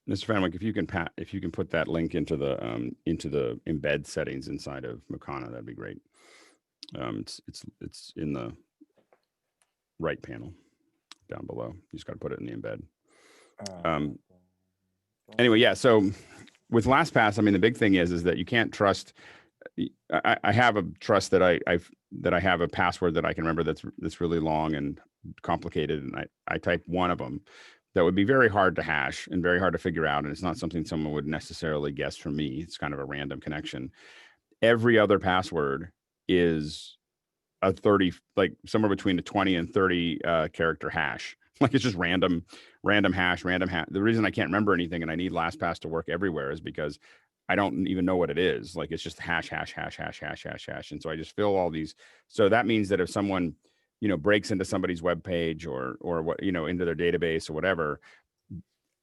Mr. Fenwick, if you can put that link into the embed settings inside of Makana, that'd be great. It's in the right panel down below. You just got to put it in the embed. Um, anyway, yeah. So with LastPass, I mean, the big thing is that you can't trust. I have a trust that I have a password that I can remember that's really long and complicated, and I type one of them that would be very hard to hash and very hard to figure out, and it's not something someone would necessarily guess from me. It's kind of a random connection. Every other password is a 30, like somewhere between a 20 and 30 character hash. Like it's just random hash. The reason I can't remember anything and I need LastPass to work everywhere is because I don't even know what it is. Like it's just hash. And so I just fill all these. So that means that if someone, breaks into somebody's web page or what, into their database or whatever,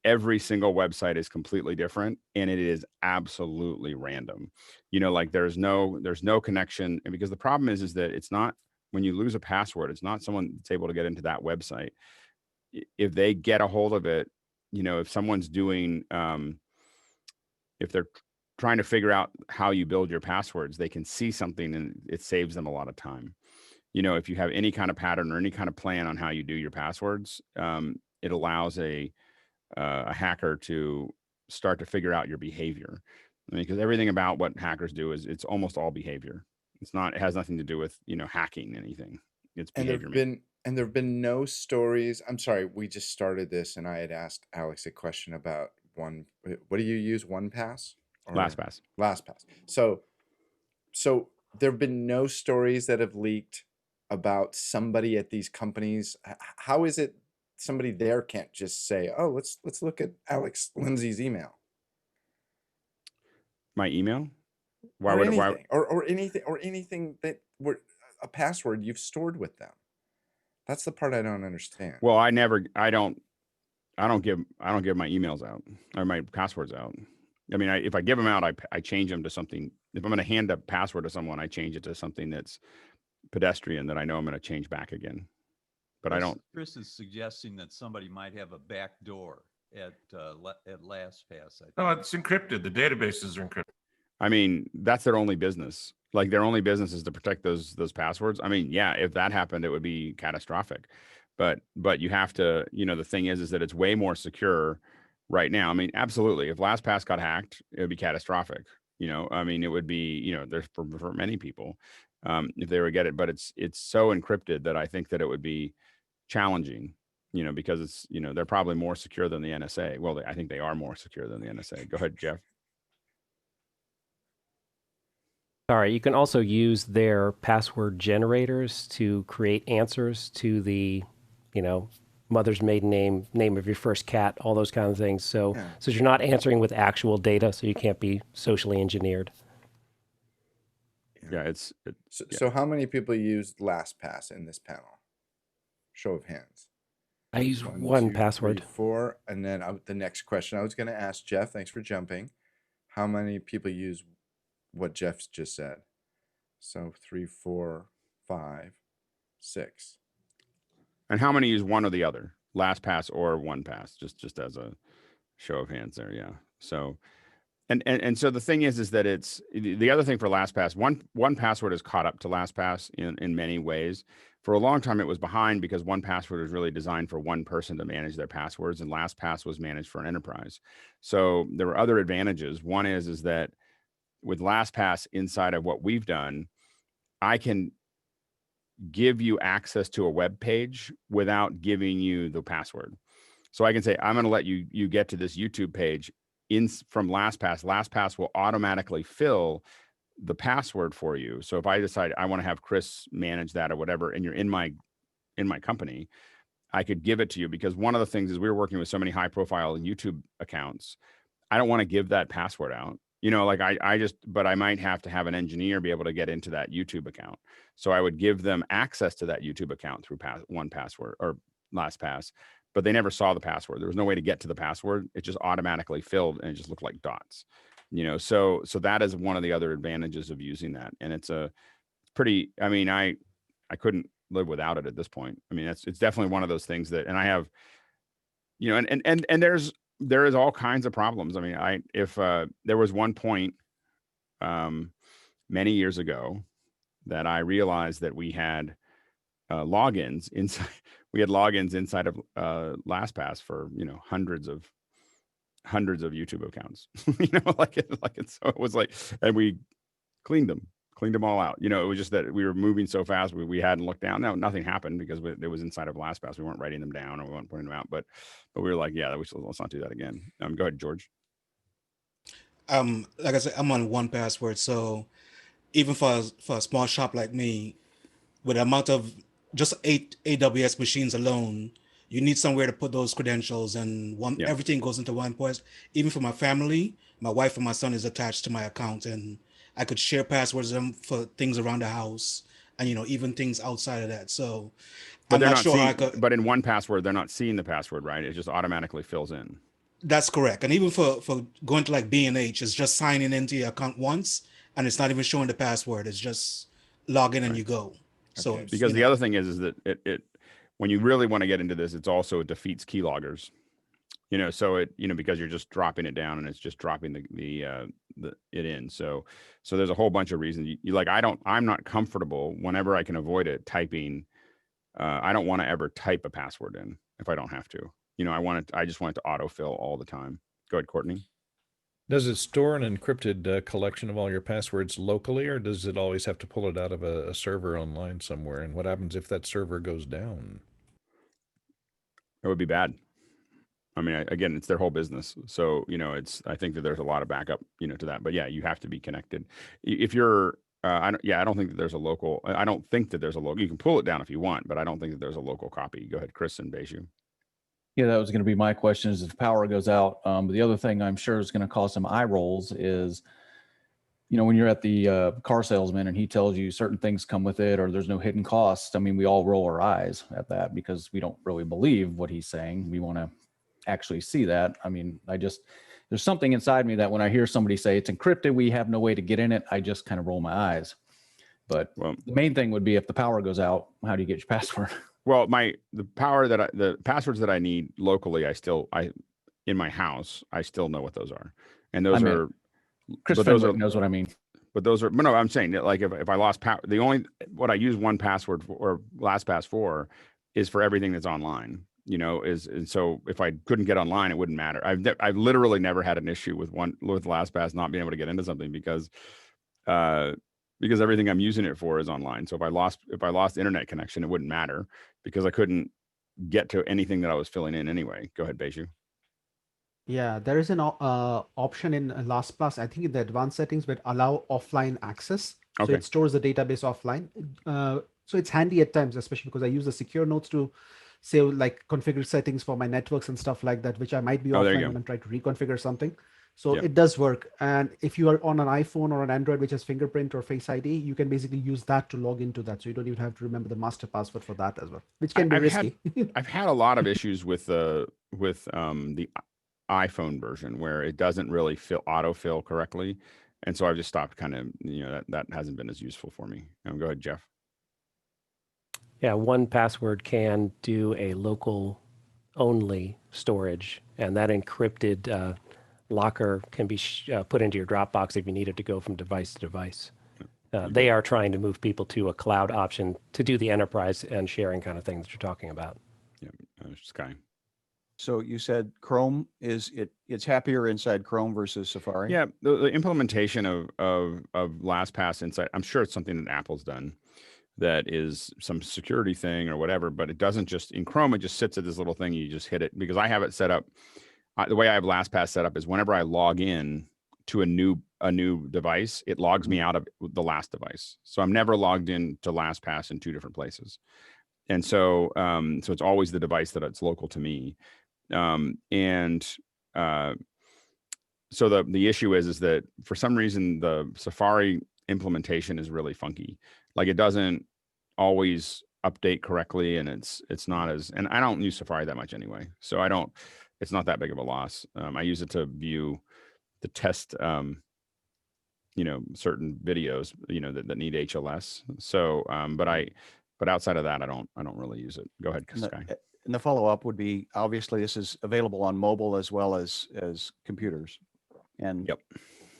every single website is completely different and it is absolutely random. Like there's no connection. And because the problem is that it's not, when you lose a password, it's not someone that's able to get into that website. If they get a hold of it, if someone's doing if they're trying to figure out how you build your passwords, they can see something and it saves them a lot of time. If you have any kind of pattern or any kind of plan on how you do your passwords, it allows a hacker to start to figure out your behavior. I mean, because everything about what hackers do is it's almost all behavior. It has nothing to do with, hacking anything. It's And behavior. there have been no stories. I'm sorry, we just started this, and I had asked Alex a question about one. What do you use? One Pass or LastPass. LastPass? So there have been no stories that have leaked about somebody at these companies. How is it somebody there can't just say, "Oh, let's look at Alex Lindsay's email My email? Why or would it, why? anything or anything that were a password you've stored with them?" That's the part I don't understand. Well, I don't give my emails out or my passwords out. I mean, if I give them out, I change them to something. If I'm going to hand a password to someone, I change it to something that's pedestrian that I know I'm going to change back again. But I Chris, don't. Chris is suggesting that somebody might have a back door at LastPass. I No, think. it's encrypted. The databases are encrypted. I mean, that's their only business. Like their only business is to protect those passwords. I mean, yeah, if that happened, it would be catastrophic. But you have to, the thing is that it's way more secure right now. I mean, absolutely. If LastPass got hacked, it would be catastrophic. I mean, it would be, there's for many people, if they would get it, but it's so encrypted that I think that it would be challenging, because it's, they're probably more secure than the NSA. Well, I think they are more secure than the NSA. Go ahead, Jeff. Sorry, you can also use their password generators to create answers to the, mother's maiden name, name of your first cat, all those kind of things. So, Yeah. so you're not answering with actual data, so you can't be socially engineered. Yeah, So how many people used LastPass in this panel? Show of hands. I use 1, one 2, 3, password. 4, and then the next question I was going to ask Jeff. Thanks for jumping. How many people use what Jeff just said? So 3, 4, 5, 6. And how many use one or the other, LastPass or OnePass? Just as a show of hands there, yeah. So, and so the thing is that it's the other thing for LastPass. One password is caught up to LastPass in many ways. For a long time, it was behind because one password was really designed for one person to manage their passwords, and LastPass was managed for an enterprise. So there were other advantages. One is that with LastPass inside of what we've done, I can give you access to a web page without giving you the password. So I can say, I'm going to let you get to this YouTube page from LastPass. LastPass will automatically fill the password for you. So if I decide I want to have Chris manage that or whatever, and you're in my company, I could give it to you, because one of the things is we were working with so many high profile YouTube accounts. I don't want to give that password out. Like but I might have to have an engineer be able to get into that YouTube account. So I would give them access to that YouTube account through one password or LastPass, but they never saw the password. There was no way to get to the password. It just automatically filled and it just looked like dots, so that is one of the other advantages of using that. And it's pretty, I mean, I couldn't live without it at this point. I mean, it's definitely one of those things that, and I have, and there's there is all kinds of problems. I mean, if there was one point many years ago that I realized that we had logins inside. We had logins inside of LastPass for hundreds of YouTube accounts. So it was like, and we cleaned them all out. It was just that we were moving so fast. We hadn't looked down. No, nothing happened because it was inside of LastPass. We weren't writing them down or we weren't putting them out. But we were like, yeah, let's not do that again. Go ahead, George. Like I said, I'm on 1Password, so even for a small shop like me, with the amount of just 8 AWS machines alone, you need somewhere to put those credentials, and everything goes into one place. Even for my family, my wife and my son is attached to my account, and I could share passwords with them for things around the house, and even things outside of that. So But I'm not sure how I could. But in 1Password, they're not seeing the password, right? It just automatically fills in. That's correct. And even for going to like B&H, it's just signing into your account once, and it's not even showing the password. It's just log in and you go. So Okay. Because the other thing is that it when you really want to get into this, it defeats keyloggers. So because you're just dropping it down and it's just dropping it in. So there's a whole bunch of reasons. I'm not comfortable whenever I can avoid it typing. I don't want to ever type a password in if I don't have to. I just want it to autofill all the time. Go ahead, Courtney. Does it store an encrypted collection of all your passwords locally, or does it always have to pull it out of a server online somewhere? And what happens if that server goes down? It would be bad. I mean, again, it's their whole business. So, I think that there's a lot of backup, to that. But yeah, you have to be connected. If you're, I don't think that there's a local, you can pull it down if you want, but I don't think that there's a local copy. Go ahead, Chris and Beju. Yeah, that was going to be my question, is if power goes out. But the other thing I'm sure is going to cause some eye rolls is, when you're at the car salesman and he tells you certain things come with it or there's no hidden costs. I mean, we all roll our eyes at that because we don't really believe what he's saying. We want to actually see that. I mean, there's something inside me that when I hear somebody say it's encrypted, we have no way to get in it, I just kind of roll my eyes. But the main thing would be if the power goes out, how do you get your password? Well, the passwords that I need locally, in my house, I still know what those are. And those are, Chris Fenwick knows what I mean. But those are, no, I'm saying that like if I lost power, what I use 1Password for, or LastPass for is for everything that's online, and so if I couldn't get online, it wouldn't matter. I've literally never had an issue with LastPass not being able to get into something because everything I'm using it for is online. So if I lost internet connection, it wouldn't matter because I couldn't get to anything that I was filling in anyway. Go ahead, Beju. Yeah, there is an option in LastPass, I think in the advanced settings, that allow offline access. So Okay. it stores the database offline. So it's handy at times, especially because I use the secure notes to say like configure settings for my networks and stuff like that, which I might be There you offline go. when I'm trying to reconfigure something. So Yep. it does work. And if you are on an iPhone or an Android, which has fingerprint or Face ID, you can basically use that to log into that. So you don't even have to remember the master password for that as well, which can be risky. I've had a lot of issues with the iPhone version where it doesn't really autofill correctly. And so I've just stopped that hasn't been as useful for me. Go ahead, Jeff. Yeah, 1Password can do a local only storage, and that encrypted locker can be put into your Dropbox if you need it to go from device to device. They are trying to move people to a cloud option to do the enterprise and sharing kind of thing that you're talking about. Yeah, Sky. So you said Chrome it's happier inside Chrome versus Safari? Yeah, the implementation of LastPass inside, I'm sure it's something that Apple's done that is some security thing or whatever, but it doesn't just, in Chrome, it just sits at this little thing, you just hit it, because I have it set up, the way I have LastPass set up is whenever I log in to a new device, it logs me out of the last device. So I'm never logged in to LastPass in two different places. And so it's always the device that it's local to me. So the issue is that for some reason the Safari implementation is really funky. Like it doesn't always update correctly, and it's not as, and I don't use Safari that much anyway, so it's not that big of a loss. I use it to view the test, certain videos, that need HLS. So, but outside of that, I don't really use it. Go ahead, Sky. And the follow-up would be, obviously, this is available on mobile as well as computers. And Yep.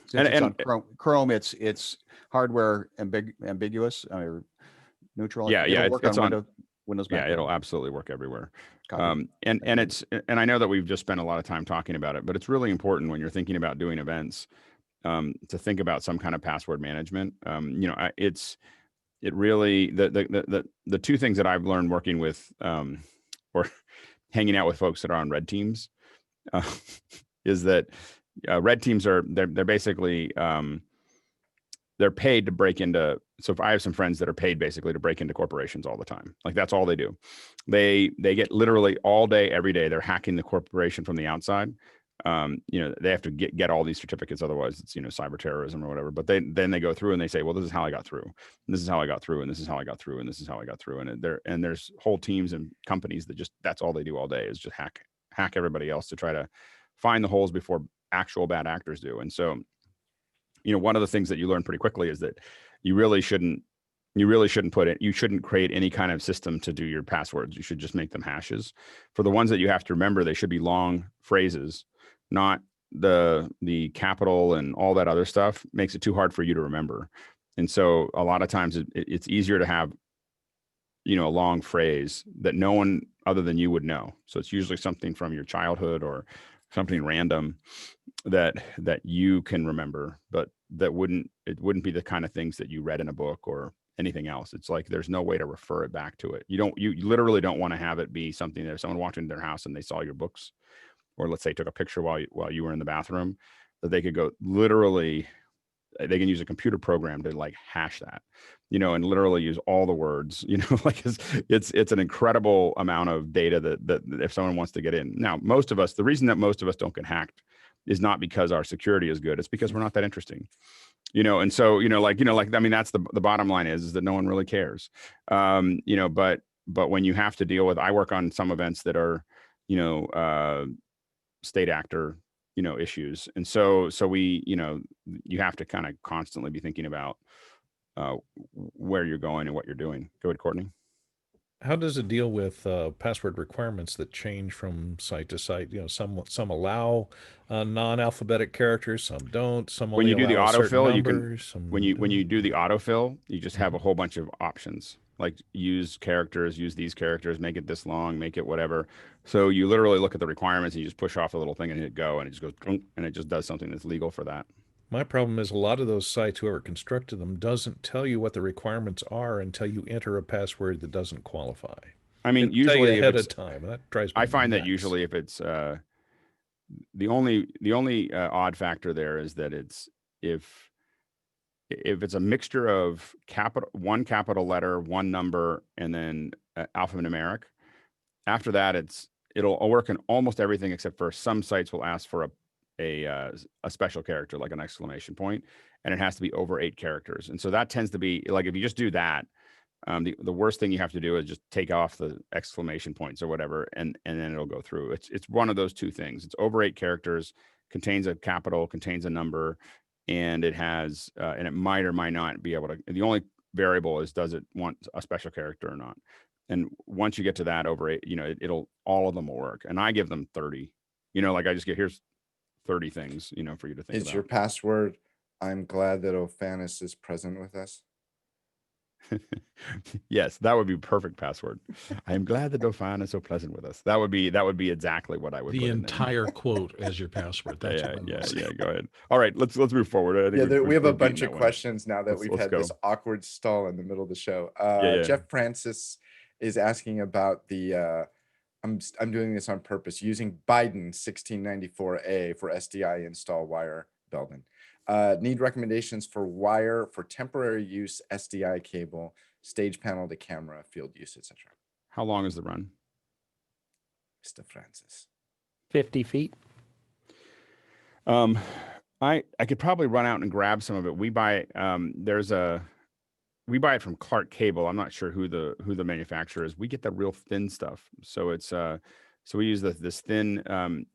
since it's And- on Chrome, it's hardware ambiguous or neutral. Yeah, yeah, It'll work it's on on Windows, Yeah, Mac. it'll absolutely work everywhere. Copy. And I know that we've just spent a lot of time talking about it, but it's really important when you're thinking about doing events to think about some kind of password management. It really the two things that I've learned working with or hanging out with folks that are on red teams is that red teams they're basically they're paid to break into. So if I have some friends that are paid basically to break into corporations all the time, like that's all they do. They get literally all day, every day, they're hacking the corporation from the outside. They have to get all these certificates, otherwise it's cyber terrorism or whatever. But then they go through and they say, well, this is how I got through. And this is how I got through, and this is how I got through, and this is how I got through. And there's whole teams and companies that that's all they do all day is just hack everybody else to try to find the holes before actual bad actors do. And so, one of the things that you learn pretty quickly is that you really shouldn't you shouldn't create any kind of system to do your passwords. You should just make them hashes. For the ones that you have to remember, they should be long phrases, not the capital and all that other stuff makes it too hard for you to remember. And so a lot of times it's easier to have, a long phrase that no one other than you would know. So it's usually something from your childhood or something random that you can remember, but it wouldn't be the kind of things that you read in a book or anything else. It's like there's no way to refer it back to it. You literally don't want to have it be something that if someone walked into their house and they saw your books, or let's say took a picture while you were in the bathroom, that they could go literally, they can use a computer program to like hash that, and literally use all the words, like it's an incredible amount of data that if someone wants to get in. Now, the reason that most of us don't get hacked is not because our security is good. It's because we're not that interesting, and so, I mean, that's the bottom line is that no one really cares. But when you have to deal with, I work on some events that are, state actor, issues. And so we, you have to kind of constantly be thinking about where you're going and what you're doing. Go ahead, Courtney. How does it deal with password requirements that change from site to site? Some allow non-alphabetic characters, some don't. Some When you do the autofill, you can. When you don't. do the autofill, you just have a whole bunch of options, like use characters, use these characters, make it this long, make it whatever. So you literally look at the requirements and you just push off a little thing and hit go, and it just goes and it just does something that's legal for that. My problem is a lot of those sites, whoever constructed them, doesn't tell you what the requirements are until you enter a password that doesn't qualify. I mean, It'll tell you usually ahead of time. That drives me I find that nuts. usually if it's the only odd factor there is that it's if it's a mixture of one capital letter, one number, and then alphanumeric. After that, it'll work in almost everything except for some sites will ask for a special character like an exclamation point, and it has to be over 8 characters. And so that tends to be like, if you just do that, the worst thing you have to do is just take off the exclamation points or whatever, and then it'll go through. It's one of those two things. It's over 8 characters, contains a capital, contains a number, and it has and it might or might not be able to. The only variable is, does it want a special character or not? And once you get to that over 8, it'll all of them will work. And I give them 30. Like I just get, here's 30 things, for you to think Is about. your password, I'm glad that Ophanis is present with us? Yes, that would be perfect password. I am glad that Dauphin is so pleasant with us. That would be exactly what I would The put entire quote as your password. That's yeah. Go ahead. All right, let's move forward. I think We have a we've beaten bunch of that one. questions now that we've Let's had go. this awkward stall in the middle of the show. Yeah. Jeff Francis is asking about the I'm doing this on purpose, using Biden 1694A for SDI install wire, Belden. Need recommendations for wire for temporary use, SDI cable, stage panel to camera, field use, etc. How long is the run? Mr. Francis. 50 feet. I could probably run out and grab some of it. We buy we buy it from Clark Cable. I'm not sure who the manufacturer is. We get the real thin stuff. So it's so we use this thin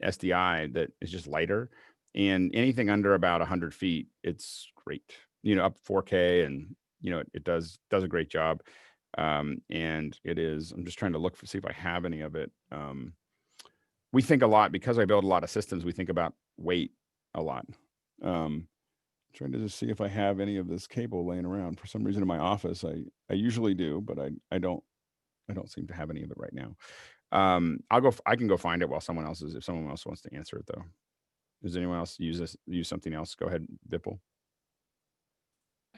SDI that is just lighter, and anything under about 100 feet, it's great. Up 4K, and it does a great job. And it is, I'm just trying to look for, see if I have any of it. We think a lot, because I build a lot of systems, we think about weight a lot. Trying to just see if I have any of this cable laying around. For some reason in my office, I usually do, but I don't seem to have any of it right now. I can go find it while someone else if someone else wants to answer it though. Does anyone else use something else? Go ahead, Vipul.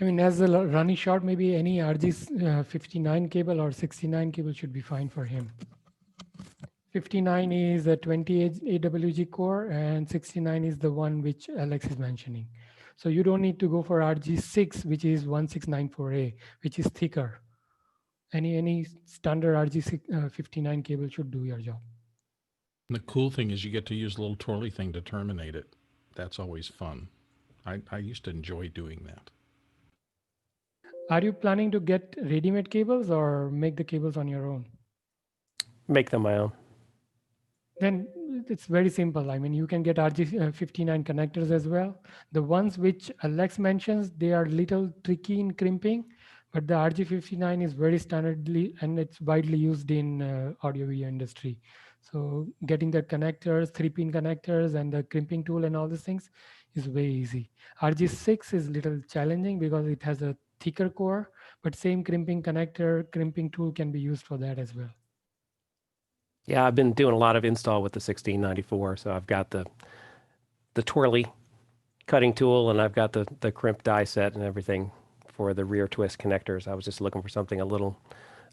I mean, as the running short, maybe any RG 59 cable or 69 cable should be fine for him. 59 is a 20 AWG core and 69 is the one which Alex is mentioning. So you don't need to go for RG6, which is 1694A, which is thicker. Any standard RG 59 cable should do your job. And the cool thing is you get to use a little twirly thing to terminate it. That's always fun. I used to enjoy doing that. Are you planning to get ready-made cables or make the cables on your own? Make them my own. Then it's very simple. I mean, you can get RG59 connectors as well. The ones which Alex mentions, they are little tricky in crimping, but the RG59 is very standardly and it's widely used in audio video industry. So getting the connectors, 3-pin connectors and the crimping tool and all these things is very easy. RG6 is a little challenging because it has a thicker core, but same crimping connector, crimping tool can be used for that as well. Yeah, I've been doing a lot of install with the 1694, so I've got the twirly cutting tool and I've got the crimp die set and everything for the rear twist connectors. I was just looking for something a little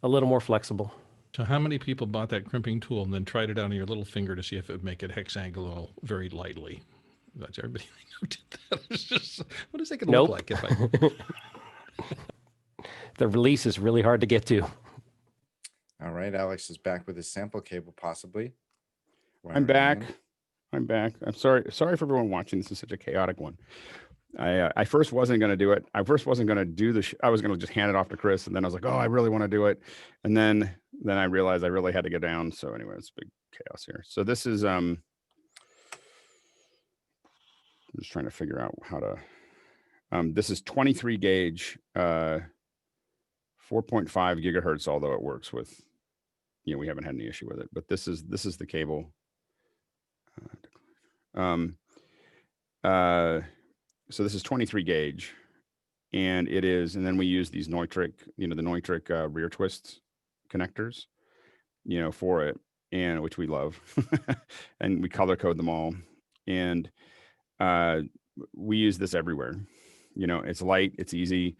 more flexible. So how many people bought that crimping tool and then tried it on your little finger to see if it would make it hexagonal very lightly? That's everybody who did that. It's just, what is it going to look like if I... The release is really hard to get to. All right, Alex is back with his sample cable, possibly. I'm back. I'm sorry for everyone watching. This is such a chaotic one. I first wasn't going to do it. I first wasn't going to do I was going to just hand it off to Chris, and then I was like, oh, I really want to do it. And then I realized I really had to get down. So anyway, it's big chaos here. So this is I'm just trying to figure out how to. This is 23 gauge, 4.5 gigahertz. Although it works with, we haven't had any issue with it. But this is the cable. So this is 23 gauge, and it is, and then we use these Neutrik, the Neutrik rear twist connectors, for it, and which we love, and we color code them all, and we use this everywhere. It's light, it's easy,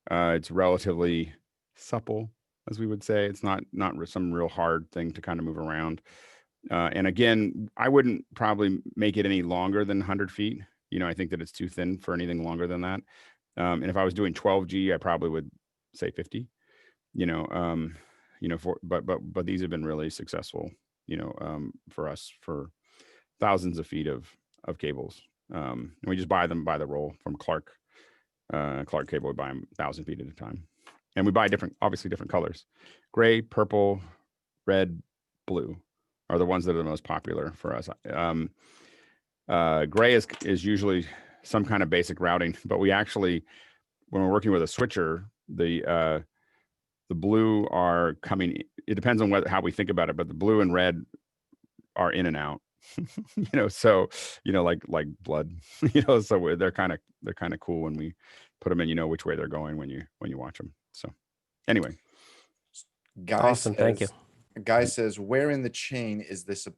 it's relatively supple, as we would say. It's not some real hard thing to kind of move around. And again, I wouldn't probably make it any longer than 100 feet. I think that it's too thin for anything longer than that. And if I was doing 12G, I probably would say 50. But these have been really successful, for us for thousands of feet of cables. And we just buy them by the roll from Clark Cable. We buy them 1,000 feet at a time, and we buy obviously different colors. Gray, purple, red, blue are the ones that are the most popular for us. Gray is usually some kind of basic routing, but we actually, when we're working with a switcher, the blue are coming. It depends on how we think about it, but the blue and red are in and out. So like blood. So they're kind of cool when we put them in. Which way they're going when you watch them. So anyway, Awesome, thank you. Guy says, where in the chain is this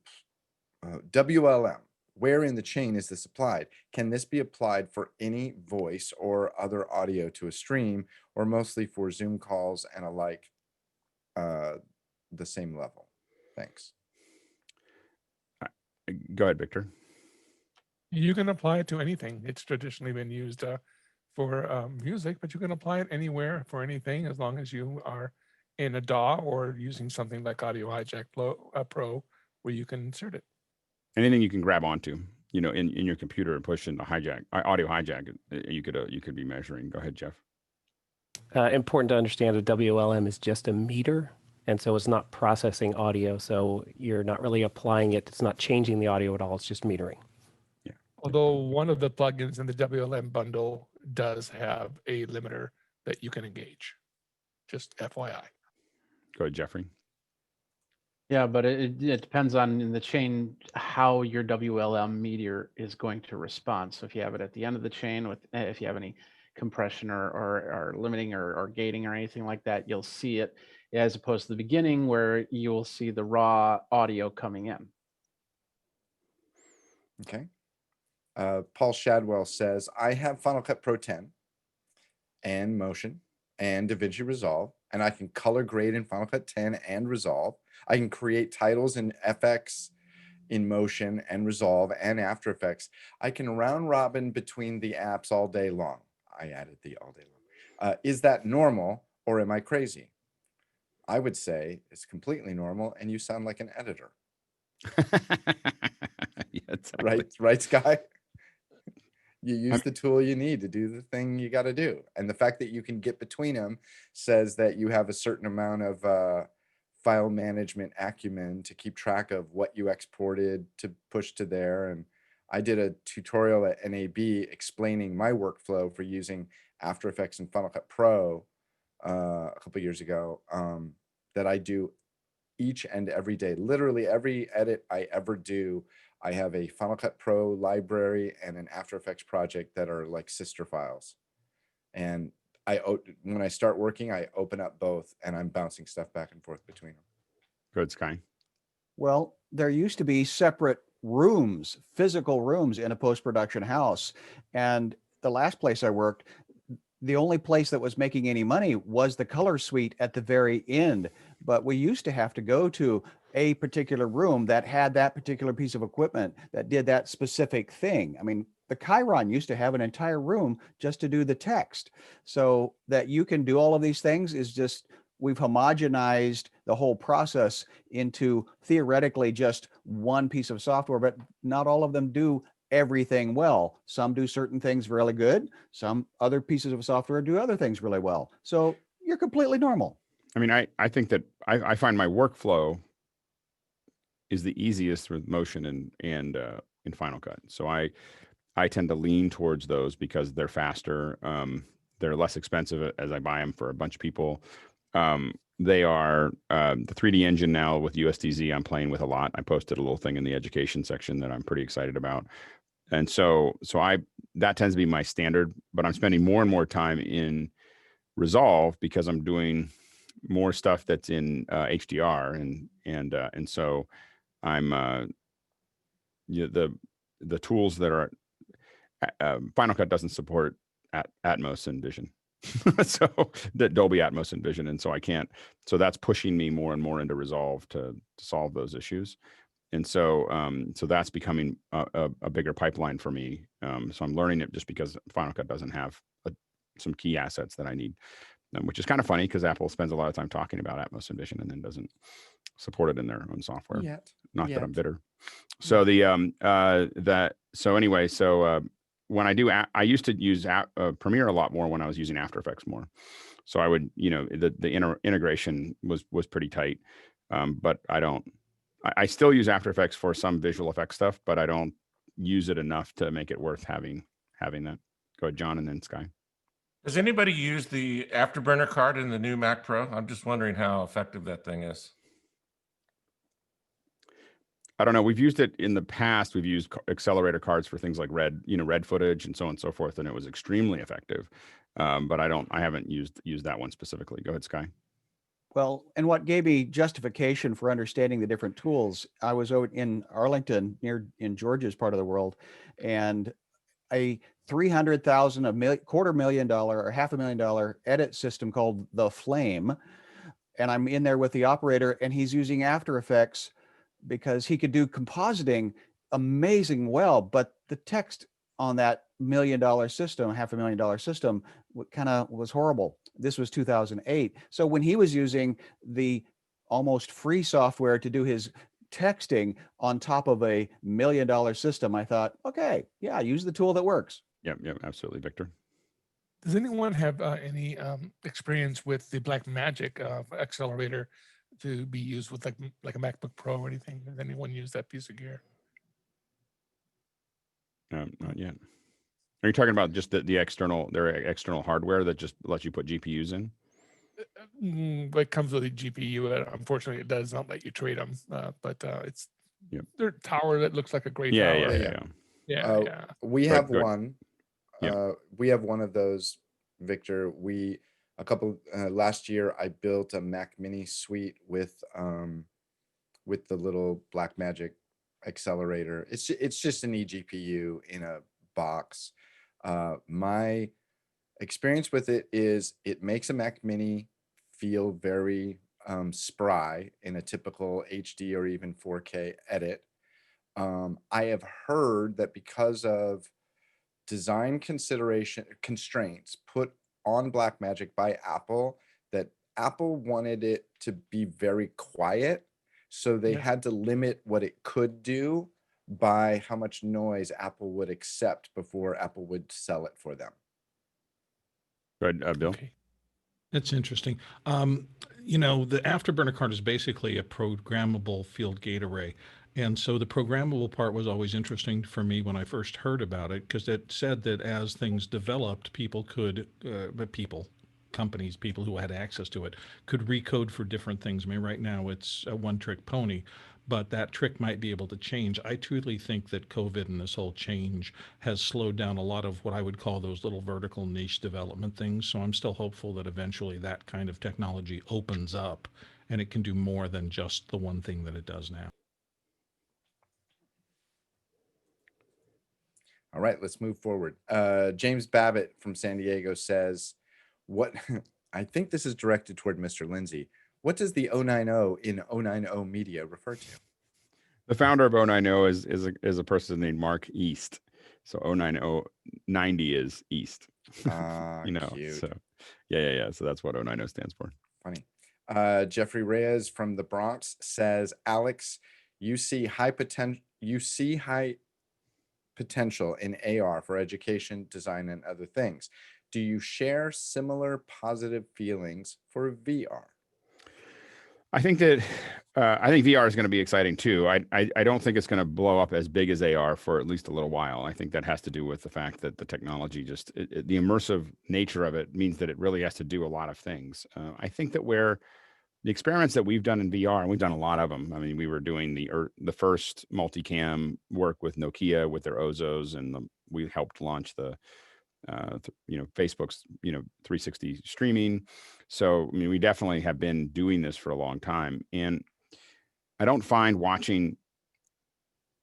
WLM? Where in the chain is this applied? Can this be applied for any voice or other audio to a stream, or mostly for Zoom calls and alike, the same level? Thanks. Go ahead, Victor. You can apply it to anything. It's traditionally been used for music, but you can apply it anywhere for anything as long as you are in a DAW or using something like Audio Hijack Pro, where you can insert it. Anything you can grab onto, in your computer and push into audio hijack, you could be measuring. Go ahead, Jeff. Important to understand a WLM is just a meter, and so it's not processing audio. So you're not really applying it. It's not changing the audio at all. It's just metering. Yeah. Although one of the plugins in the WLM bundle does have a limiter that you can engage. Just FYI. Go ahead, Jeffrey. Yeah, but it depends on in the chain how your WLM meteor is going to respond. So if you have it at the end of the chain, with if you have any compression or limiting or gating or anything like that, you'll see it, as opposed to the beginning where you will see the raw audio coming in. Okay. Paul Shadwell says, I have Final Cut Pro 10 and Motion and DaVinci Resolve, and I can color grade in Final Cut 10 and Resolve. I can create titles in FX, in Motion and Resolve and After Effects. I can round robin between the apps all day long. I added the all day long. Is that normal or am I crazy? I would say it's completely normal and you sound like an editor. Yeah, exactly. Right, Sky? You use the tool you need to do the thing you got to do. And the fact that you can get between them says that you have a certain amount of file management acumen to keep track of what you exported to push to there. And I did a tutorial at NAB explaining my workflow for using After Effects and Final Cut Pro a couple years ago, that I do each and every day. Literally every edit I ever do, I have a Final Cut Pro library and an After Effects project that are like sister files. And when I start working, I open up both and I'm bouncing stuff back and forth between them. Good, Sky. Well, there used to be separate rooms, physical rooms in a post-production house. And the last place I worked, the only place that was making any money was the color suite at the very end. But we used to have to go to a particular room that had that particular piece of equipment that did that specific thing. I mean, the Chiron used to have an entire room just to do the text. So that you can do all of these things is just, we've homogenized the whole process into theoretically just one piece of software, but not all of them do everything well. Some do certain things really good. Some other pieces of software do other things really well. So you're completely normal. I mean, I think that I find my workflow is the easiest with Motion and in Final Cut. So I tend to lean towards those because they're faster. They're less expensive as I buy them for a bunch of people. They are the 3D engine now with USDZ I'm playing with a lot. I posted a little thing in the education section that I'm pretty excited about. And so that tends to be my standard, but I'm spending more and more time in Resolve because I'm doing more stuff that's in HDR and so I'm the tools that are Final Cut doesn't support Atmos and Vision. So the Dolby Atmos and Vision, and so I can't. So that's pushing me more and more into Resolve to solve those issues, and so that's becoming a bigger pipeline for me. So I'm learning it just because Final Cut doesn't have some key assets that I need, which is kind of funny because Apple spends a lot of time talking about Atmos and Vision and then doesn't support it in their own software. Not that I'm bitter. So when I do, I used to use Premiere a lot more when I was using After Effects more. So I would, the integration was pretty tight. But I still use After Effects for some visual effects stuff, but I don't use it enough to make it worth having that. Go ahead, John, and then Sky. Does anybody use the Afterburner card in the new Mac Pro? I'm just wondering how effective that thing is. I don't know. We've used it in the past. We've used accelerator cards for things like red footage and so on and so forth, and it was extremely effective. But I haven't used that one specifically. Go ahead, Sky. Well, and what gave me justification for understanding the different tools, I was out in Arlington, in Georgia's part of the world, and a $300,000, $250,000 or $500,000 edit system called The Flame. And I'm in there with the operator and he's using After Effects because he could do compositing amazing well, but the text on that $1 million system, $500,000 system kind of was horrible. This was 2008. So when he was using the almost free software to do his texting on top of a $1 million system, I thought, okay, yeah, use the tool that works. Yep, absolutely, Victor. Does anyone have any experience with the Blackmagic accelerator to be used with like a MacBook Pro or anything? Does anyone use that piece of gear? Not yet. Are you talking about just their external hardware that just lets you put GPUs in? It comes with a GPU. Unfortunately, it does not let you trade them. But it's their tower that looks like a gray tower. Yeah. We But have good. one. Yeah. We have one of those, Victor. Last year I built a Mac Mini suite with the little Blackmagic accelerator. It's just an eGPU in a box. My experience with it is it makes a Mac Mini feel very spry in a typical HD or even 4K edit. I have heard that because of design constraints put on Blackmagic by Apple, that Apple wanted it to be very quiet, so they had to limit what it could do by how much noise Apple would accept before Apple would sell it for them. Go ahead, Bill. Okay. That's interesting. You know, the afterburner card is basically a programmable field gate array. And so the programmable part was always interesting for me when I first heard about it, because it said that as things developed, people could, companies, people who had access to it, could recode for different things. I mean, right now it's a one-trick pony, but that trick might be able to change. I truly think that COVID and this whole change has slowed down a lot of what I would call those little vertical niche development things. So I'm still hopeful that eventually that kind of technology opens up and it can do more than just the one thing that it does now. All right, let's move forward. James Babbitt from San Diego says, "What?" I think this is directed toward Mr. Lindsay. What does the 090 in 090 Media refer to? The founder of 090 is a person named Mark East. So 090 is East. You know, cute. so yeah. So that's what 090 stands for. Funny. Jeffrey Reyes from the Bronx says, "Alex, you see high potential in AR for education, design, and other things. Do you share similar positive feelings for VR?" I think that I think VR is going to be exciting too. I don't think it's going to blow up as big as AR for at least a little while. I think that has to do with the fact that the technology the immersive nature of it means that it really has to do a lot of things. I think that where the experiments that we've done in VR, and we've done a lot of them. I mean, we were doing the first multicam work with Nokia with their Ozos, and we helped launch the Facebook's 360 streaming. So I mean, we definitely have been doing this for a long time, and I don't find watching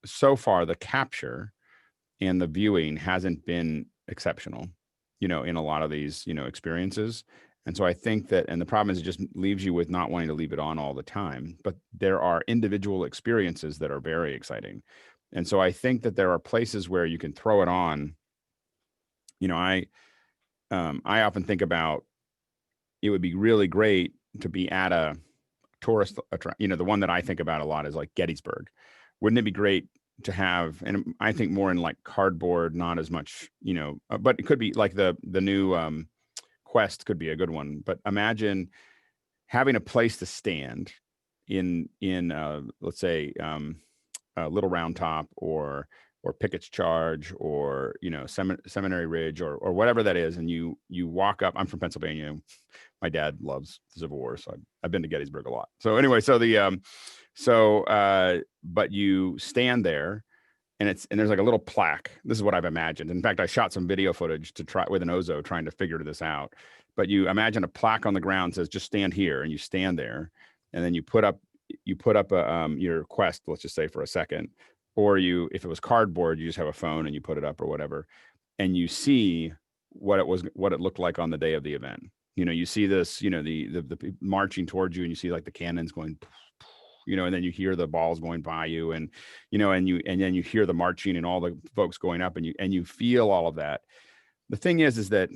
so far the capture and the viewing hasn't been exceptional, in a lot of these experiences. And so I think that, and the problem is it just leaves you with not wanting to leave it on all the time, but there are individual experiences that are very exciting. And so I think that there are places where you can throw it on. I often think about, it would be really great to be at a tourist the one that I think about a lot is like Gettysburg. Wouldn't it be great to have, and I think more in like cardboard, not as much, but it could be like the new Quest could be a good one. But imagine having a place to stand in let's say Little Round Top or Pickett's Charge or Seminary Ridge or whatever that is, and you walk up. I'm from Pennsylvania. My dad loves the Civil War, so I've been to Gettysburg a lot. So anyway, but you stand there, and there's like a little plaque. This is what I've imagined. In fact, I shot some video footage to try with an Ozo trying to figure this out. But you imagine a plaque on the ground says, "Just stand here," and you stand there, and then you put up your Quest, let's just say for a second, or if it was cardboard, you just have a phone and you put it up or whatever, and you see what it looked like on the day of the event. You see this, the marching towards you, and you see like the cannons going, and then you hear the balls going by you, and and then you hear the marching and all the folks going up, and you feel all of that. The thing is that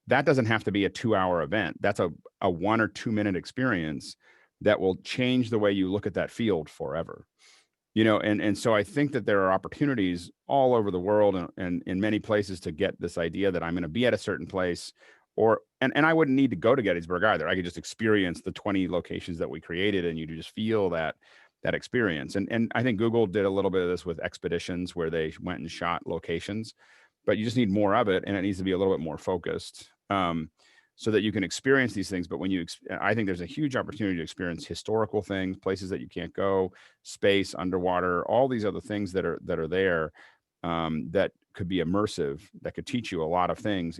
doesn't have to be a 2-hour event. That's a 1 or 2 minute experience that will change the way you look at that field forever. And so I think that there are opportunities all over the world and in many places to get this idea that I'm going to be at a certain place, and I wouldn't need to go to Gettysburg either. I could just experience the 20 locations that we created, and you just feel that experience. And I think Google did a little bit of this with expeditions where they went and shot locations, but you just need more of it, and it needs to be a little bit more focused. so that you can experience these things. But when you, I think there's a huge opportunity to experience historical things, places that you can't go, space, underwater, all these other things that are there, that could be immersive, that could teach you a lot of things,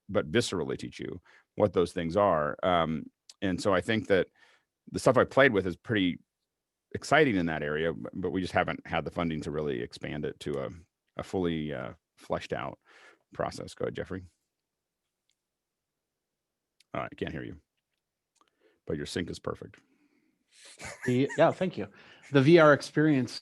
but viscerally teach you what those things are. And so I think that the stuff I played with is pretty exciting in that area, but we just haven't had the funding to really expand it to a fully fleshed out process. Go ahead, Jeffrey. I can't hear you, but your sync is perfect. Yeah, thank you. The VR experience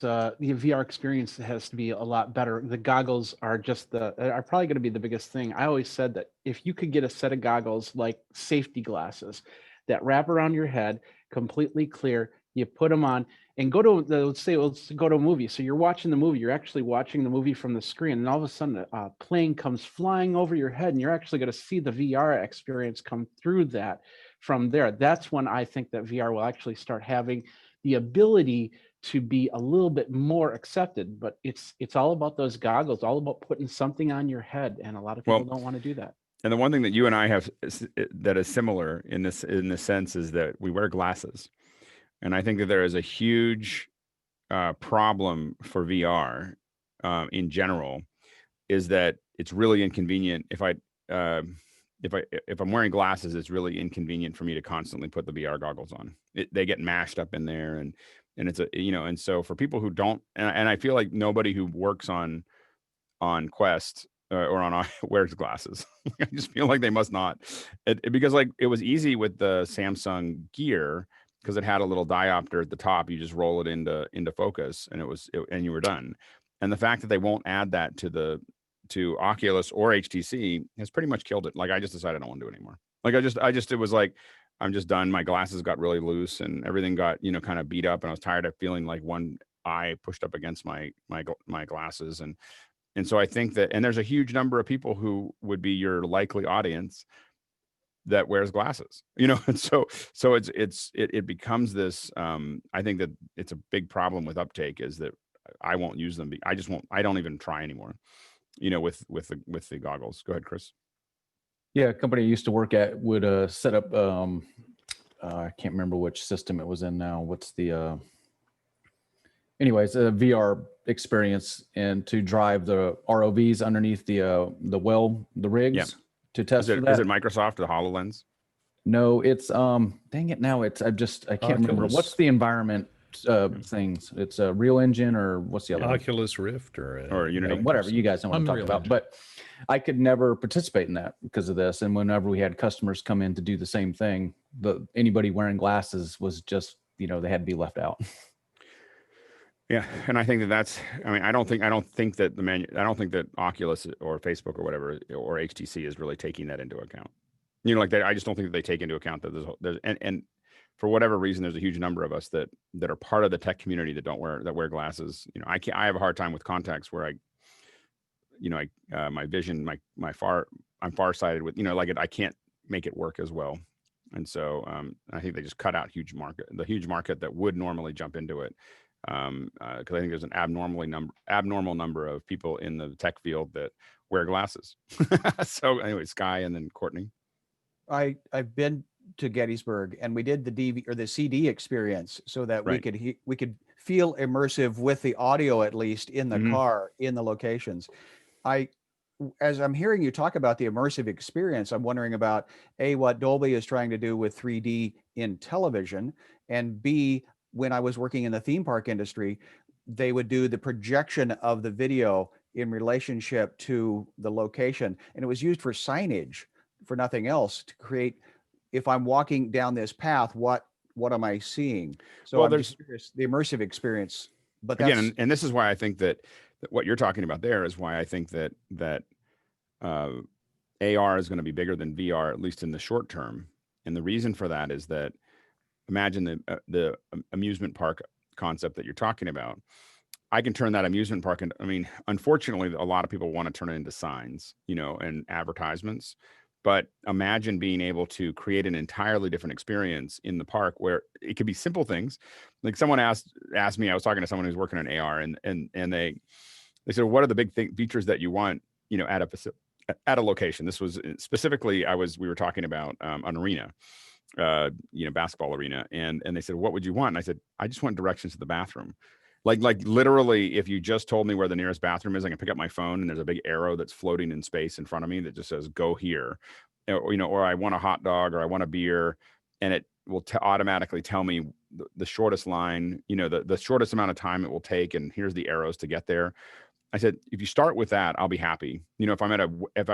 has to be a lot better. The goggles are probably going to be the biggest thing. I always said that if you could get a set of goggles like safety glasses that wrap around your head, completely clear, you put them on and go to let's go to a movie. So you're watching the movie, you're actually watching the movie from the screen, and all of a sudden a plane comes flying over your head, and you're actually going to see the VR experience come through that from there. That's when I think that VR will actually start having the ability to be a little bit more accepted. But it's all about those goggles, all about putting something on your head, and a lot of people don't want to do that. And the one thing that you and I have that is similar in this sense is that we wear glasses. And I think that there is a huge problem for VR in general, is that it's really inconvenient. If I'm wearing glasses, it's really inconvenient for me to constantly put the VR goggles on. They get mashed up in there, and it's and so for people who don't, and I feel like nobody who works on Quest or on wears glasses. I just feel like they must not, because like it was easy with the Samsung Gear, because it had a little diopter at the top. You just roll it into focus, and and you were done. And the fact that they won't add that to Oculus or HTC has pretty much killed it. Like I just decided I don't want to do it anymore. Like it was like, I'm just done. My glasses got really loose and everything got, kind of beat up, and I was tired of feeling like one eye pushed up against my glasses. And so I think that, and there's a huge number of people who would be your likely audience that wears glasses, and so it becomes this, I think that it's a big problem with uptake, is that I won't use them. I don't even try anymore, with the goggles. Go ahead, Chris. Yeah, a company I used to work at would set up, I can't remember which system it was in now. What's the, anyways, a VR experience, and to drive the ROVs underneath the rigs to test for that. Is it Microsoft, the HoloLens? No, it's, dang it now, I can't remember. What's the environment things? It's a Real Engine, or what's the other one? Oculus Rift or Unity, whatever. You guys know what I'm talking about. But I could never participate in that because of this. And whenever we had customers come in to do the same thing, anybody wearing glasses was just, they had to be left out. Yeah, and I think that's. I mean, I don't think that Oculus or Facebook or whatever or HTC is really taking that into account. I just don't think that they take into account that there's and for whatever reason, there's a huge number of us that are part of the tech community that wear glasses. I have a hard time with contacts where my vision, I'm farsighted with, I can't make it work as well. And so I think they just cut out the huge market that would normally jump into it. Because I think there's an abnormal number of people in the tech field that wear glasses. So anyway, Sky and then Courtney. I've been to Gettysburg, and we did the DV or the CD experience so that we could feel immersive with the audio, at least in the car, in the locations. As I'm hearing you talk about the immersive experience, I'm wondering about A, what Dolby is trying to do with 3D in television, and B, when I was working in the theme park industry, they would do the projection of the video in relationship to the location. And it was used for signage, for nothing else, to create, if I'm walking down this path, what am I seeing? So I'm just curious, the immersive experience. But that's, again, and this is why I think that what you're talking about there is why I think that AR is going to be bigger than VR, at least in the short term. And the reason for that is that, imagine the amusement park concept that you're talking about. I can turn that amusement park into, unfortunately, a lot of people want to turn it into signs, and advertisements. But imagine being able to create an entirely different experience in the park, where it could be simple things. Like someone asked me, I was talking to someone who's working in AR, and they said, what are the big features that you want, at at a location. This was specifically, we were talking about an arena, basketball arena. And they said, what would you want? And I said, I just want directions to the bathroom. Like literally, if you just told me where the nearest bathroom is, I can pick up my phone and there's a big arrow that's floating in space in front of me that just says, go here. Or I want a hot dog or I want a beer, and it will automatically tell me the shortest line, the shortest amount of time it will take. And here's the arrows to get there. I said, if you start with that, I'll be happy. If I'm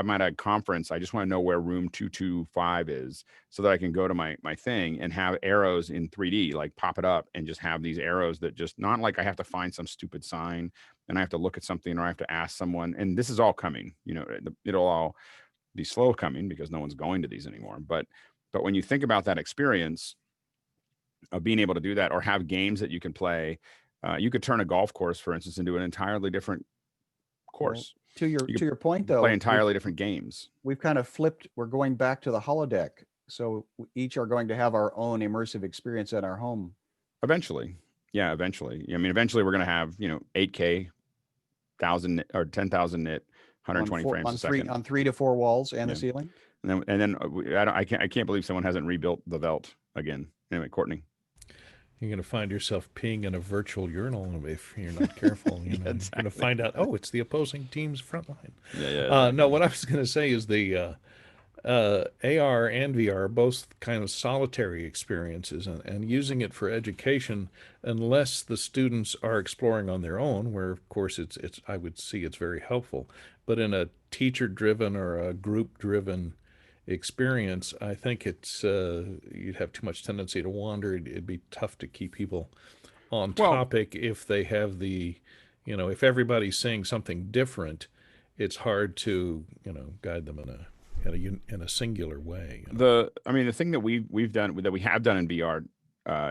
at a conference, I just want to know where room 225 is so that I can go to my thing and have arrows in 3D, like pop it up and just have these arrows that just, not like I have to find some stupid sign and I have to look at something or I have to ask someone. And this is all coming, it'll all be slow coming because no one's going to these anymore. But when you think about that experience of being able to do that, or have games that you can play, you could turn a golf course, for instance, into an entirely different course. Well, to your point, though, play entirely different games. We've kind of flipped. We're going back to the holodeck, so we each are going to have our own immersive experience at our home. Eventually, yeah, eventually. I mean, eventually we're going to have 8K, 1,000 or 10,000 nit, 120 frames a second on 3 to 4 walls and the ceiling. And then I can't believe someone hasn't rebuilt the Velt again. Anyway, Courtney. You're going to find yourself peeing in a virtual urinal if you're not careful. You're going to find out, it's the opposing team's front line. Yeah. No, what I was going to say is the AR and VR are both kind of solitary experiences, and using it for education, unless the students are exploring on their own, where of course I would see it's very helpful. But in a teacher-driven or a group-driven experience, I think you'd have too much tendency to wander. It'd be tough to keep people on topic if they have if everybody's saying something different, it's hard to guide them in a singular way. The thing that we have done in VR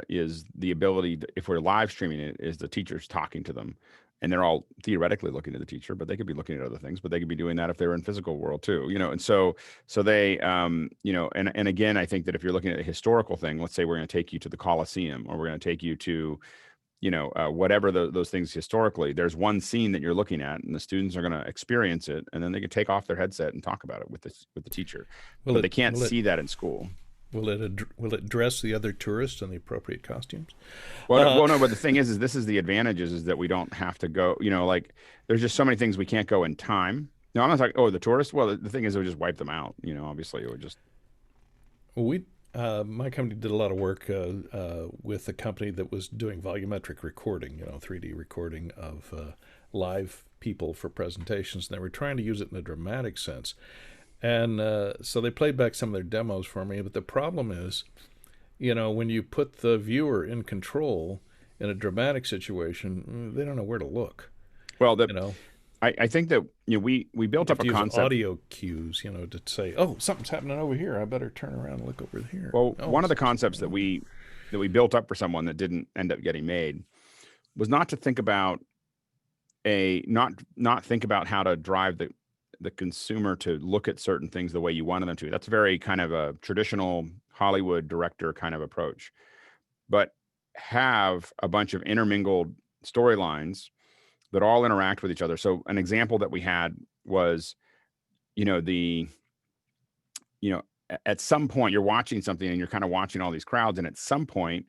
is the ability to, if we're live streaming it, is the teachers talking to them. And they're all theoretically looking at the teacher, but they could be looking at other things, but they could be doing that if they were in physical world too, and so they, and again, I think that if you're looking at a historical thing, let's say we're going to take you to the Colosseum, or we're going to take you to, whatever those things historically, there's one scene that you're looking at and the students are going to experience it. And then they can take off their headset and talk about it with the teacher, but they can't see that in school. Will it dress the other tourists in the appropriate costumes? Well, no, but the thing is this is the advantage is that we don't have to go, there's just so many things we can't go in time. No, I'm not talking, the tourists. Well, the thing is, it would just wipe them out. Obviously it would just. Well, my company did a lot of work with a company that was doing volumetric recording, 3D recording of live people for presentations. And they were trying to use it in a dramatic sense. And so they played back some of their demos for me. But the problem is, when you put the viewer in control in a dramatic situation, they don't know where to look. Well, I think that we built up a concept. Audio cues, to say, something's happening over here. I better turn around and look over here. Well, one of the concepts that we built up for someone that didn't end up getting made was not to think about not think about how to drive the consumer to look at certain things the way you wanted them to. That's very kind of a traditional Hollywood director kind of approach, but have a bunch of intermingled storylines that all interact with each other. So an example that we had was, at some point you're watching something and you're kind of watching all these crowds. And at some point,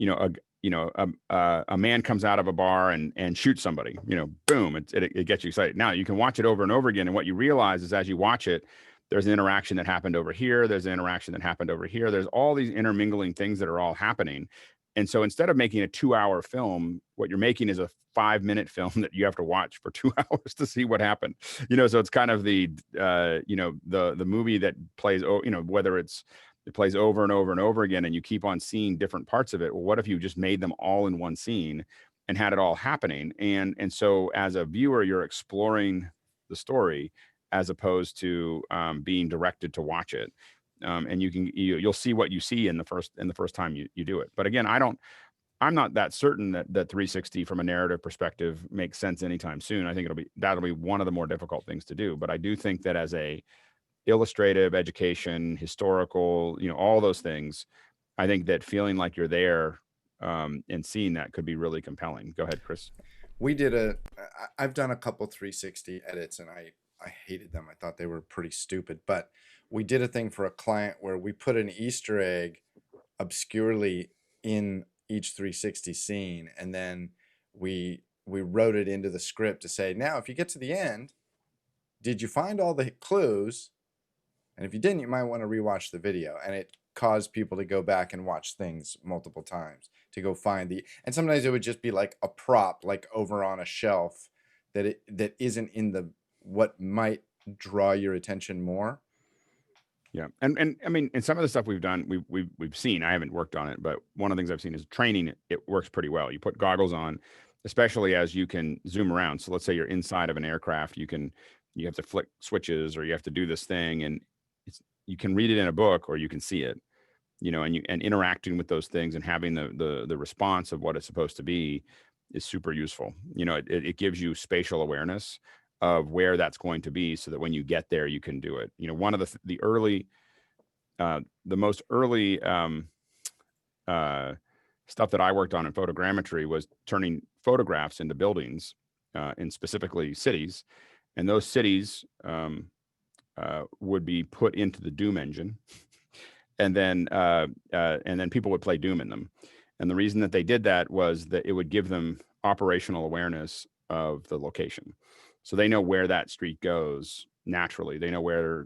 a man comes out of a bar and shoots somebody, boom, it gets you excited. Now you can watch it over and over again. And what you realize is as you watch it, there's an interaction that happened over here. There's an interaction that happened over here. There's all these intermingling things that are all happening. And so instead of making a 2-hour film, what you're making is a 5-minute film that you have to watch for 2 hours to see what happened. So it's kind of the movie that plays, whether it plays over and over and over again, and you keep on seeing different parts of it. Well, what if you just made them all in one scene and had it all happening? And so as a viewer, you're exploring the story as opposed to being directed to watch it. And you'll see what you see in the first time you do it. But again, I'm not that certain that 360 from a narrative perspective makes sense anytime soon. I think that'll be one of the more difficult things to do. But I do think that as a illustrative, education, historical, all those things, I think that feeling like you're there and seeing that could be really compelling. Go ahead, Chris. I've done a couple 360 edits, and I hated them. I thought they were pretty stupid. But we did a thing for a client where we put an Easter egg obscurely in each 360 scene, and then we wrote it into the script to say, now if you get to the end, did you find all the clues? And if you didn't, you might want to rewatch the video. And it caused people to go back and watch things multiple times to go find and sometimes it would just be like a prop, like over on a shelf that isn't in the, what might draw your attention more. Yeah. And I mean, and some of the stuff we've done, we've seen, I haven't worked on it, but one of the things I've seen is training. It works pretty well. You put goggles on, especially as you can zoom around. So let's say you're inside of an aircraft, you have to flick switches or you have to do this thing, and you can read it in a book or you can see it, and interacting with those things and having the response of what it's supposed to be is super useful. It gives you spatial awareness of where that's going to be, so that when you get there, you can do it. One of the most early stuff that I worked on in photogrammetry was turning photographs into buildings, in specifically cities, and those cities would be put into the Doom engine, and then people would play Doom in them. And the reason that they did that was that it would give them operational awareness of the location. So they know where that street goes naturally. They know where,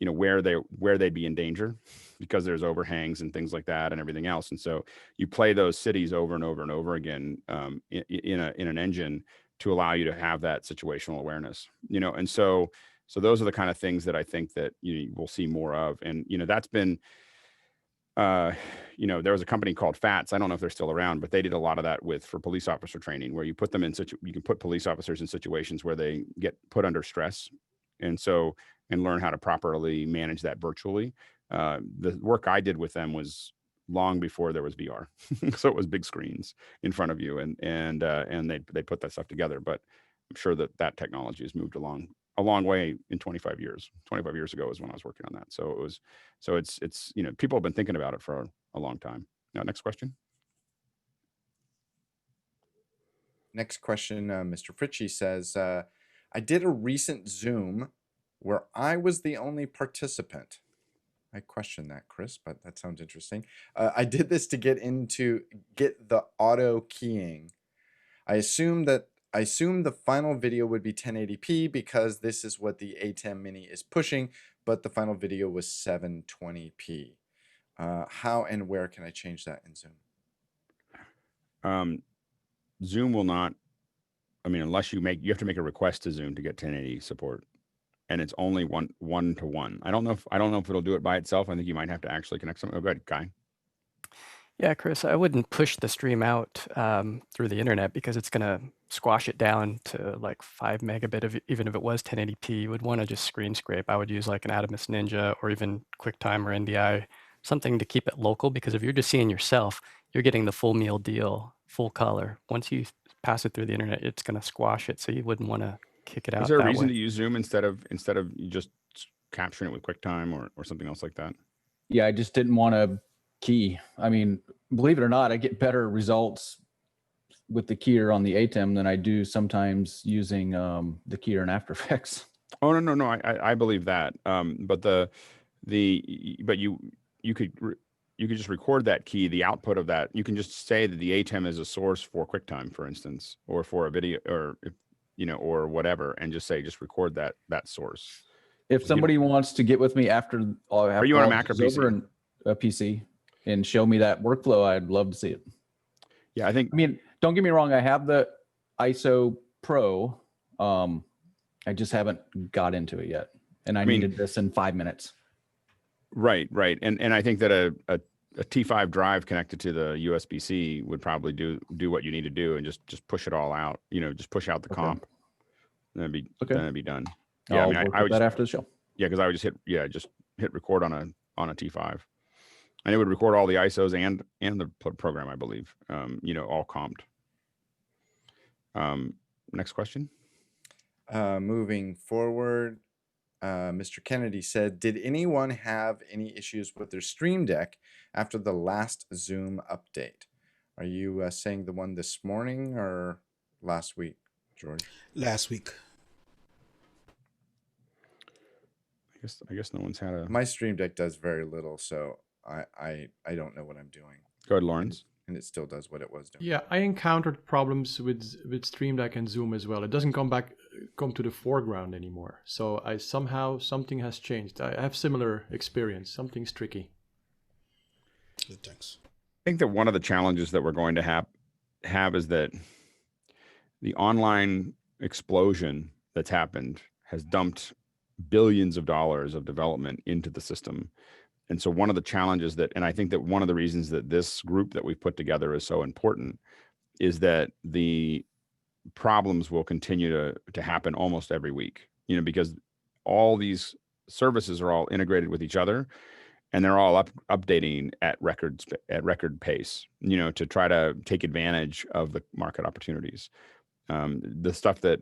where they'd be in danger because there's overhangs and things like that and everything else. And so you play those cities over and over and over again in an engine to allow you to have that situational awareness, and so those are the kind of things that I think that we'll see more of. And, that's been, there was a company called FATS. I don't know if they're still around, but they did a lot of that for police officer training, where you put them you can put police officers in situations where they get put under stress. And learn how to properly manage that virtually. The work I did with them was long before there was VR. So it was big screens in front of you, and they put that stuff together. But I'm sure that technology has moved a long way in 25 years. 25 years ago is when I was working on that. So it's people have been thinking about it for a long time. Now, next question. Next question, Mr. Fritchie says, I did a recent Zoom where I was the only participant. I question that, Chris, but that sounds interesting. I did this to get the auto keying. I assumed the final video would be 1080p because this is what the ATEM Mini is pushing, but the final video was 720p. How and where can I change that in Zoom? Zoom will not, unless you have to make a request to Zoom to get 1080 support. And it's only one to one. I don't know if it'll do it by itself. I think you might have to actually connect something. Oh, go ahead, Kai. Yeah, Chris, I wouldn't push the stream out through the internet, because it's going to squash it down to like 5 megabit. Even if it was 1080p, you would want to just screen scrape. I would use like an Adamus Ninja or even QuickTime or NDI, something to keep it local, because if you're just seeing yourself, you're getting the full meal deal, full color. Once you pass it through the internet, it's going to squash it. So you wouldn't want to kick it out. Is there a that reason way. to use Zoom instead of you just capturing it with QuickTime or something else like that? Yeah, I just didn't want to key. Believe it or not, I get better results with the keyer on the ATEM than I do sometimes using the keyer in After Effects. Oh, no. I believe that. But you could just record that key, the output of that. You can just say that the ATEM is a source for QuickTime, for instance, or for a video, or or whatever, and just record that source. If somebody wants to get with me after are you on a Mac or PC? And a PC and show me that workflow, I'd love to see it. Yeah, I think. Don't get me wrong. I have the ISO Pro. I just haven't got into it yet, and I needed this in 5 minutes. Right, and I think that a T5 drive connected to the USB-C would probably do what you need to do, and just push it all out. Just push out the comp. Then it'd be done. Yeah, I would that after the show. Yeah, because I would just hit record on a T5, and it would record all the ISOs and the program, I believe. All comped. Next question. Moving forward, Mr. Kennedy said, did anyone have any issues with their Stream Deck after the last Zoom update? Are you saying the one this morning or last week, George? Last week. I guess no one's had a. My Stream Deck does very little, so I don't know what I'm doing. Go ahead, Lawrence. And it still does what it was doing. Yeah, I encountered problems with Stream Deck and Zoom as well. It doesn't come to the foreground anymore. So something has changed. I have similar experience. Something's tricky. Good, thanks. I think that one of the challenges that we're going to have is that the online explosion that's happened has dumped billions of dollars of development into the system. And so one of the challenges and I think that one of the reasons that this group that we've put together is so important is that the problems will continue to happen almost every week, because all these services are all integrated with each other and they're all updating at record pace, to try to take advantage of the market opportunities. The stuff that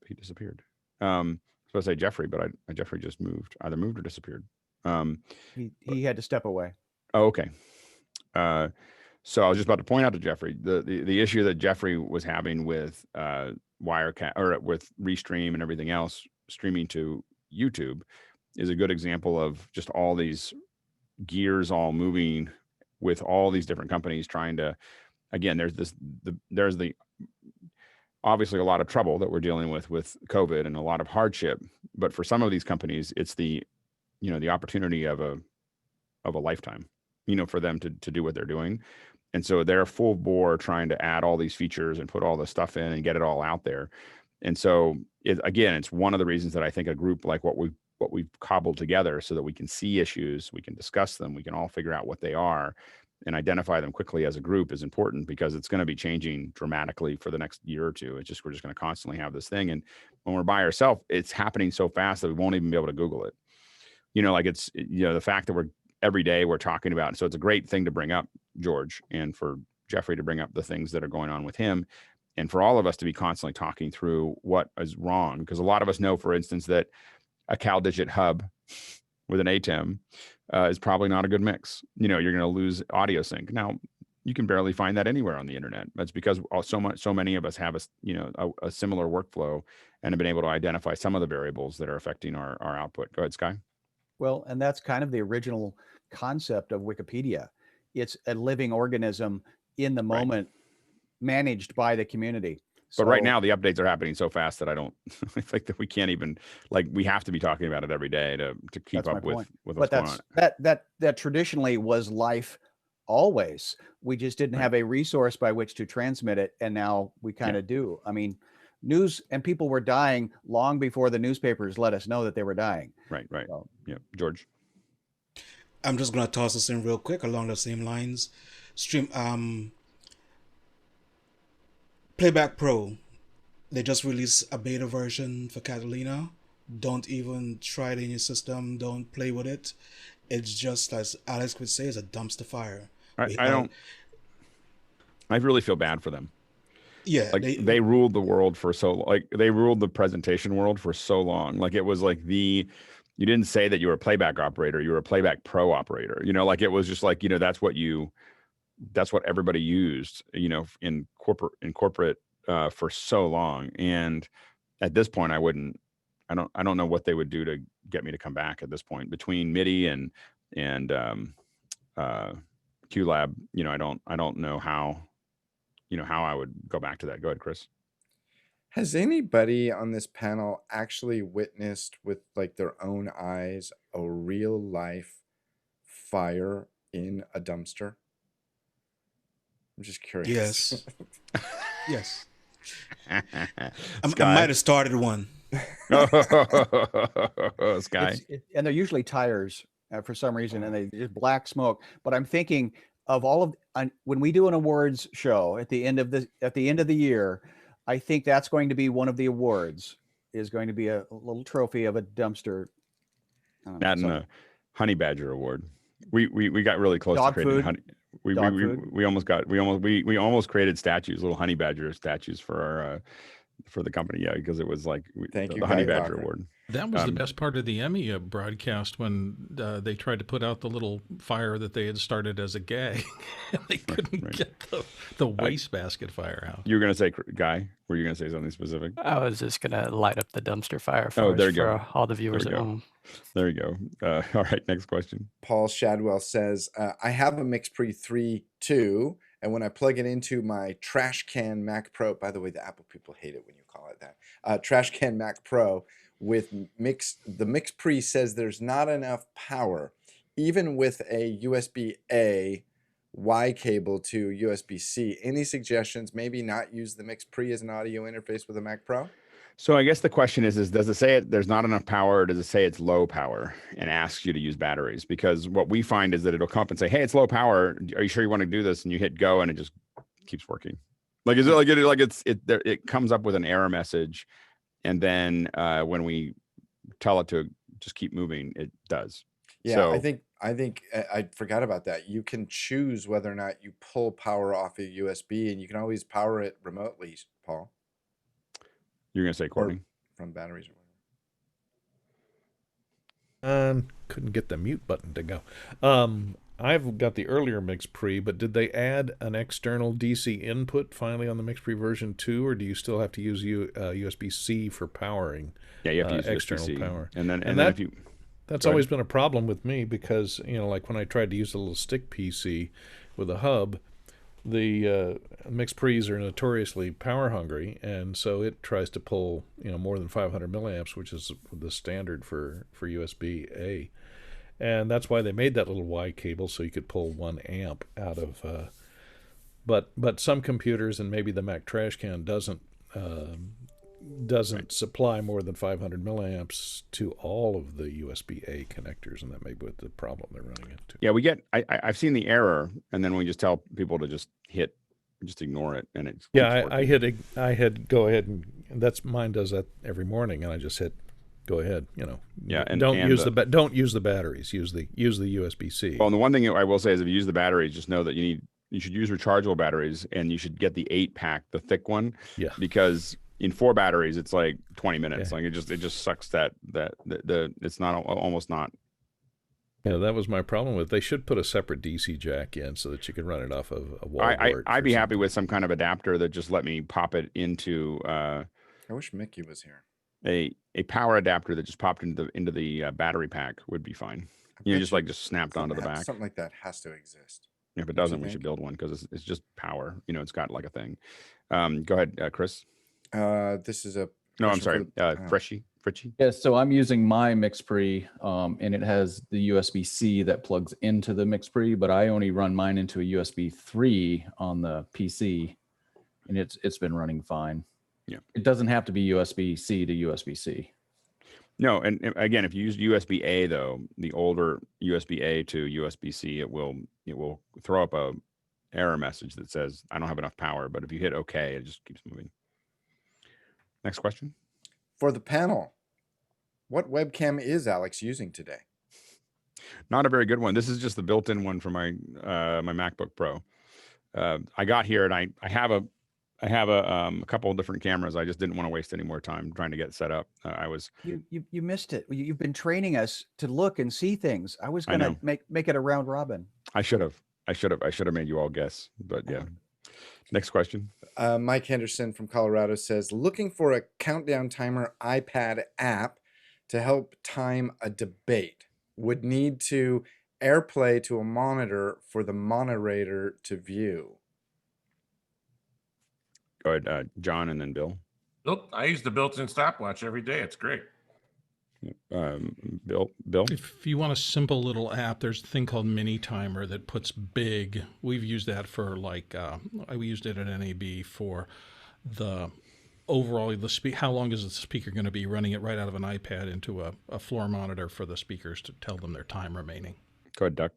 he disappeared. I was supposed to say Jeffrey, but Jeffrey just either moved or disappeared. He had to step away. Oh, okay. So I was just about to point out to Jeffrey the issue that Jeffrey was having with Wirecast or with Restream and everything else streaming to YouTube is a good example of just all these gears all moving with all these different companies trying to. Again, there's obviously a lot of trouble that we're dealing with COVID and a lot of hardship, but for some of these companies, it's the opportunity of a lifetime, for them to do what they're doing. And so they're full bore trying to add all these features and put all the stuff in and get it all out there. And so it's one of the reasons that I think a group like what we've cobbled together so that we can see issues, we can discuss them, we can all figure out what they are and identify them quickly as a group is important, because it's going to be changing dramatically for the next year or two. We're just going to constantly have this thing. And when we're by ourselves, it's happening so fast that we won't even be able to Google it. The fact that every day we're talking about it. So it's a great thing to bring up, George, and for Jeffrey to bring up the things that are going on with him, and for all of us to be constantly talking through what is wrong. Because a lot of us know, for instance, that a CalDigit hub with an ATEM is probably not a good mix. You're going to lose audio sync. Now, you can barely find that anywhere on the internet. That's because so many of us have a similar workflow and have been able to identify some of the variables that are affecting our output. Go ahead, Sky. Well, and that's kind of the original concept of Wikipedia. It's a living organism in the moment, managed by the community. But right now the updates are happening so fast that I don't I think that we can't even, we have to be talking about it every day to keep up with what's going on. That traditionally was life always. We just didn't have a resource by which to transmit it, and now we kind of do. I mean, news and people were dying long before the newspapers let us know that they were dying. Right. So. Yeah, George. I'm just gonna toss this in real quick along the same lines. Playback Pro, they just released a beta version for Catalina. Don't even try it in your system. Don't play with it. It's just, as Alex would say, it's a dumpster fire. I really feel bad for them. Yeah, they ruled the world for they ruled the presentation world for so long. It was you didn't say that you were a playback operator, you were a playback pro operator. It was just that's what everybody used, in corporate for so long. And at this point, I don't know what they would do to get me to come back at this point between MIDI and QLab. I don't know how I would go back to that. Go ahead, Chris. Has anybody on this panel actually witnessed with their own eyes a real life fire in a dumpster? I'm just curious. Yes. Yes. I Sky. might have started one. Sky. And they're usually tires for some reason, and they just black smoke. But I'm thinking of when we do an awards show at the end of the year, I think that's going to be one of the awards. Is going to be a little trophy of a dumpster. That and a Honey Badger Award. We got really close to creating honey. We almost created statues, little honey badger statues for for the company. Yeah, because it was like Thank you, the Honey Guy Badger Hawker. Award. That was the best part of the Emmy broadcast when they tried to put out the little fire that they had started as a gag. They couldn't get the wastebasket fire out. You were going to say, Guy, were you going to say something specific? I was just gonna light up the dumpster fire Oh, for there us you for go. all the viewers There at we go. home. There you go. All right, next question. Paul Shadwell says, I have a MixPre 3.2, and when I plug it into my trash can Mac Pro, by the way, the Apple people hate it when you call it that, trash can Mac Pro with the MixPre says there's not enough power, even with a USB-A Y cable to USB-C. Any suggestions? Maybe not use the MixPre as an audio interface with a Mac Pro? So I guess the question is does it say there's not enough power, or does it say it's low power and asks you to use batteries? Because what we find is that it'll come up and say, hey, it's low power. Are you sure you want to do this? And you hit go and it just keeps working. Like, is it like it comes up with an error message. And then when we tell it to just keep moving, it does. Yeah, So, I think I forgot about that. You can choose whether or not you pull power off a USB, and you can always power it remotely, Paul. you're going to say, Courtney? From batteries or whatever. Couldn't get the mute button to go. I've got the earlier MixPre, but did they add an external DC input finally on the MixPre version 2, or do you still have to use USB-C for powering? Yeah, you have to use external USB-C. power. And then if you... That's Go always ahead. been a problem with me because, like when I tried to use a little stick PC with a hub, the MixPres are notoriously power hungry, and so it tries to pull, more than 500 milliamps, which is the standard for USB-A. And that's why they made that little Y cable, so you could pull 1 amp out of. But some computers, and maybe the Mac Trash Can doesn't supply more than 500 milliamps to all of the USB-A connectors, and that may be what the problem they're running into. Yeah, I've seen the error, and then we just tell people to just ignore it, and it's I hit go ahead, and that's mine does that every morning, and I just hit go ahead. Yeah, and don't use the batteries. Use the USB-C. Well, and the one thing I will say is if you use the batteries, just know that you should use rechargeable batteries, and you should get the 8-pack, the thick one. Yeah. Because in 4 batteries, it's like 20 minutes. Yeah. Like it just sucks that it's not almost not. Yeah, that was my problem with it. They should put a separate DC jack in so that you can run it off of a wall board. I'd be happy with some kind of adapter that just let me pop it into. I wish Mickey was here. A power adapter that just popped into the battery pack would be fine. Just snapped onto the back. Something like that has to exist. Yeah, if it doesn't, we should build one because it's just power. It's got like a thing. Go ahead, Chris. This is a no. I'm sorry, Fritchie. Yeah, so I'm using my MixPre, and it has the USB-C that plugs into the MixPre, but I only run mine into a USB 3 on the PC, and it's been running fine. Yeah, it doesn't have to be USB-C to USB-C. No, and again, if you use USB-A though, the older USB-A to USB-C, it will throw up a error message that says I don't have enough power. But if you hit OK, it just keeps moving. Next question. For the panel, what webcam is Alex using today? Not a very good one. This is just the built-in one for my my MacBook Pro. I got here and I have a couple of different cameras. I just didn't want to waste any more time trying to get set up. You missed it. You've been training us to look and see things. I was going to make it a round robin. I should have made you all guess, but yeah. Next question. Mike Henderson from Colorado says, looking for a countdown timer iPad app to help time a debate. Would need to AirPlay to a monitor for the moderator to view. Go ahead, John, and then Bill. Look, I use the built-in stopwatch every day. It's great. Bill. If you want a simple little app, there's a thing called Mini Timer that puts big. We've used that for we used it at NAB for the overall how long is the speaker going to be, running it right out of an iPad into a floor monitor for the speakers to tell them their time remaining. Go ahead, Duck.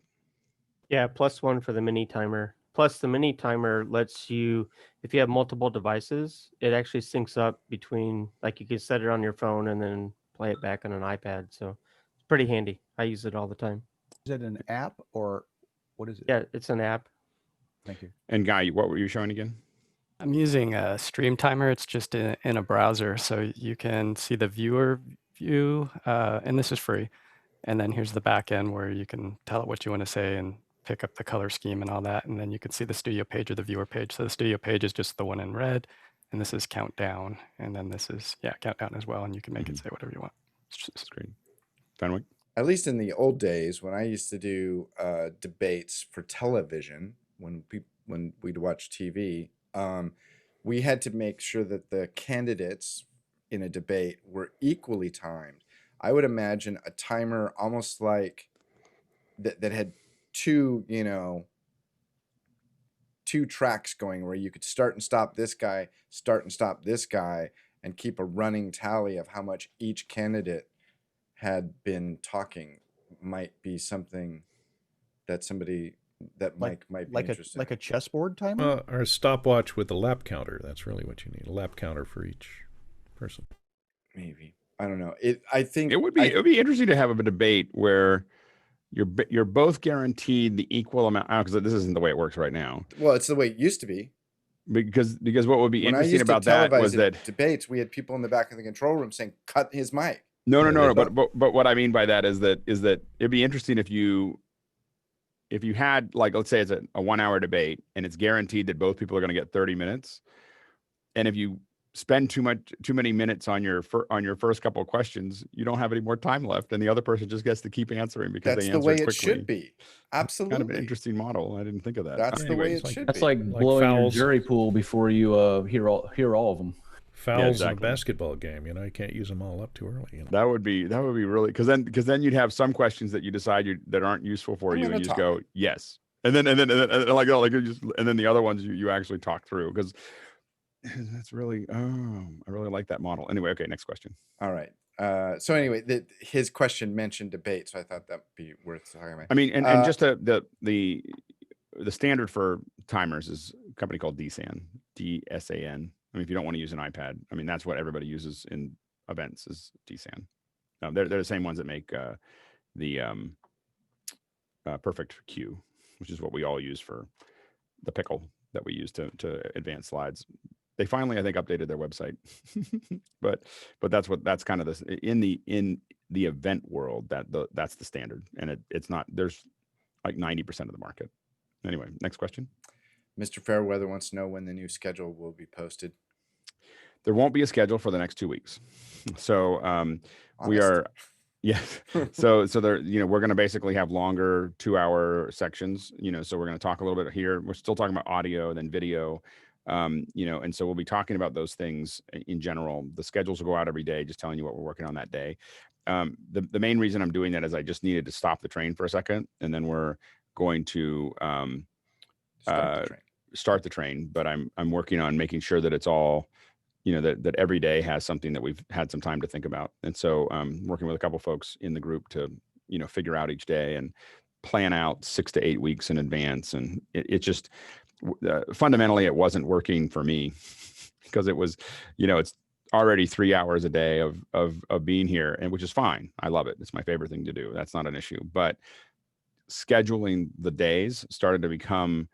Yeah, +1 for the Mini Timer. Plus, the Mini Timer lets you, if you have multiple devices, it actually syncs up between, like you can set it on your phone and then play it back on an iPad. So it's pretty handy. I use it all the time. Is it an app or what is it? Yeah, it's an app. Thank you. And Guy, what were you showing again? I'm using a stream timer. It's just in a browser, so you can see the viewer view, and this is free. And then here's the back end where you can tell it what you want to say and pick up the color scheme and all that. And then you can see the studio page or the viewer page. So the studio page is just the one in red, and this is countdown. And then this is, yeah, countdown as well. And you can make it say whatever you want. It's great. Fenwick? At least in the old days, when I used to do debates for television, when we'd watch TV, we had to make sure that the candidates in a debate were equally timed. I would imagine a timer almost like that had two tracks going, where you could start and stop this guy, start and stop this guy, and keep a running tally of how much each candidate had been talking. Might be something that somebody that might be interesting. Like a chessboard timer? Or a stopwatch with a lap counter. That's really what you need. A lap counter for each person. Maybe. I don't know. I think it would be interesting to have a debate where you're both guaranteed the equal amount, because this isn't the way it works right now. Well, it's the way it used to be. Because what would be When interesting about that was that debates, we had people in the back of the control room saying, "Cut his mic." No. But what I mean by that is that it'd be interesting if you had, like, let's say it's a 1 hour debate and it's guaranteed that both people are going to get 30 minutes. And if you spend too many minutes on your first couple of questions, you don't have any more time left, and the other person just gets to keep answering because that's they the answer way quickly. It should be. Absolutely. Kind of an interesting model. I didn't think of that. That's the way it should be. That's like blowing your jury pool before you hear all of them. Fouls in a basketball game, you can't use them all up too early. That would be really, because then you'd have some questions that you decide that aren't useful for you, and you just go yes, and then the other ones you actually talk through, because that's really I really like that model. Anyway, okay, next question. All right. So anyway, his question mentioned debate, so I thought that'd be worth talking about. I mean, and just the standard for timers is a company called DSAN, DSAN. I mean, if you don't want to use an iPad, I mean, that's what everybody uses in events is DSAN. They're the same ones that make the Perfect Queue, which is what we all use for the pickle that we use to advance slides. They finally, I think, updated their website, but that's kind of this in the event world, that's the standard, and it's not, there's like 90% of the market. Anyway, next question. Mr. Fairweather wants to know when the new schedule will be posted. There won't be a schedule for the next 2 weeks. So we are, yes. So there, we're going to basically have longer 2-hour sections, so we're going to talk a little bit here. We're still talking about audio, then video, and so we'll be talking about those things in general. The schedules will go out every day, just telling you what we're working on that day. The main reason I'm doing that is I just needed to stop the train for a second, and then we're going to start the train. But I'm working on making sure that it's all, that every day has something that we've had some time to think about. And so I'm working with a couple folks in the group to, figure out each day and plan out 6 to 8 weeks in advance. And it just fundamentally, it wasn't working for me because it was, it's already 3 hours a day of being here, and which is fine. I love it. It's my favorite thing to do. That's not an issue. But scheduling the days started to become,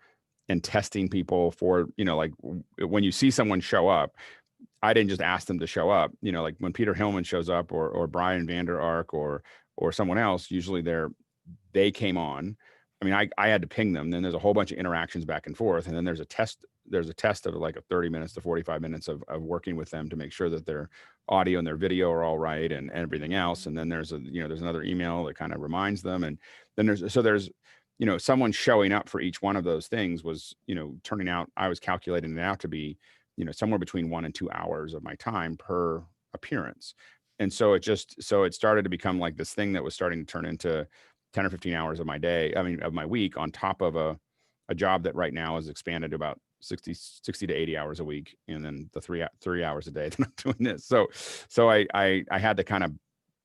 and testing people for, like when you see someone show up, I didn't just ask them to show up, like when Peter Hillman shows up or Brian Vander Ark or someone else, usually they came on. I mean, I had to ping them. Then there's a whole bunch of interactions back and forth. And then there's a test of like a 30 minutes to 45 minutes of working with them to make sure that their audio and their video are all right and everything else. And then there's another email that kind of reminds them. And then there's someone showing up for each one of those things was, turning out, I was calculating it out to be, somewhere between 1 and 2 hours of my time per appearance. And so it started to become like this thing that was starting to turn into 10 or 15 hours of my day, of my week, on top of a job that right now is expanded to about 60 to 80 hours a week. And then the 3 hours a day that I'm doing this. So I had to kind of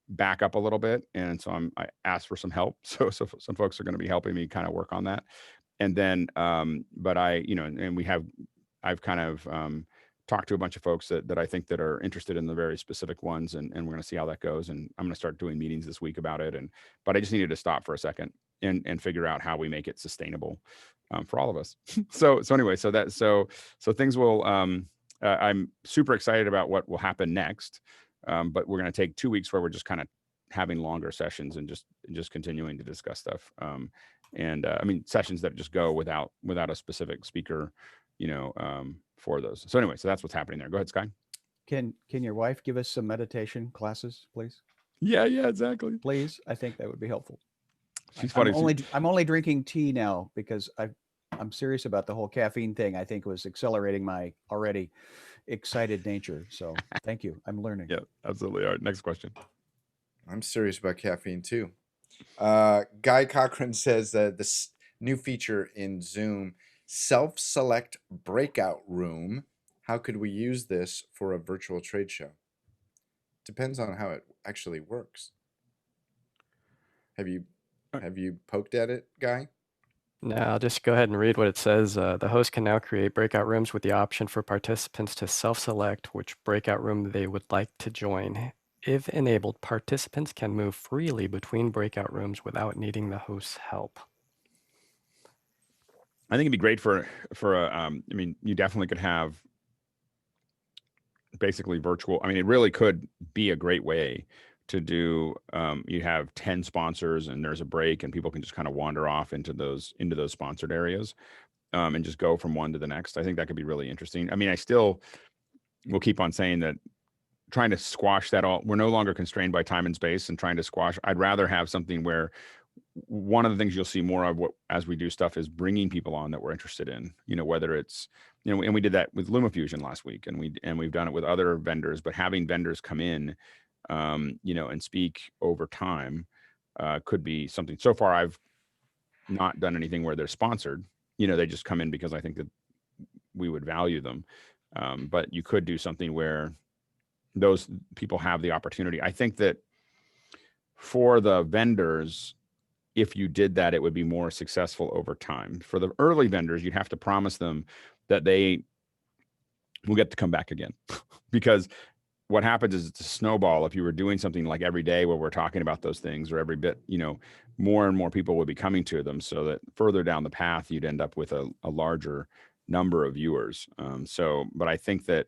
back up a little bit. And so I asked for some help. So some folks are going to be helping me kind of work on that. And then, but I've kind of talked to a bunch of folks that I think that are interested in the very specific ones, and we're going to see how that goes. And I'm going to start doing meetings this week about it. But I just needed to stop for a second and figure out how we make it sustainable for all of us. So anyway, so things will. I'm super excited about what will happen next, but we're going to take 2 weeks where we're just kind of having longer sessions and just continuing to discuss stuff. I mean, sessions that just go without a specific speaker, for those. So anyway, so that's what's happening there. Go ahead, Sky. Can your wife give us some meditation classes, please? Yeah, exactly. Please, I think that would be helpful. She's funny. I'm only drinking tea now because I'm serious about the whole caffeine thing. I think was accelerating my already excited nature. So thank you. I'm learning. Yeah, absolutely. All right, next question. I'm serious about caffeine too. Guy Cochran says that this new feature in Zoom, self-select breakout room. How could we use this for a virtual trade show? Depends on how it actually works. Have you poked at it, Guy? No, I'll just go ahead and read what it says. The host can now create breakout rooms with the option for participants to self-select which breakout room they would like to join. If enabled, participants can move freely between breakout rooms without needing the host's help. I think it'd be great for I mean, you definitely could have basically virtual. I mean, it really could be a great way to do. You have 10 sponsors and there's a break and people can just kind of wander off into those sponsored areas and just go from one to the next. I think that could be really interesting. I mean, I still will keep on saying that trying to squash that all. We're no longer constrained by time and space and trying to squash. I'd rather have something where one of the things you'll see more of as we do stuff is bringing people on that we're interested in, whether it's, and we did that with LumaFusion last week and we've done it with other vendors, but having vendors come in, and speak over time could be something. So far, I've not done anything where they're sponsored, they just come in because I think that we would value them. But you could do something where those people have the opportunity. I think that for the vendors, if you did that, it would be more successful over time. For the early vendors, you'd have to promise them that they will get to come back again because what happens is it's a snowball. If you were doing something like every day where we're talking about those things or every bit, more and more people would be coming to them so that further down the path, you'd end up with a larger number of viewers. But I think that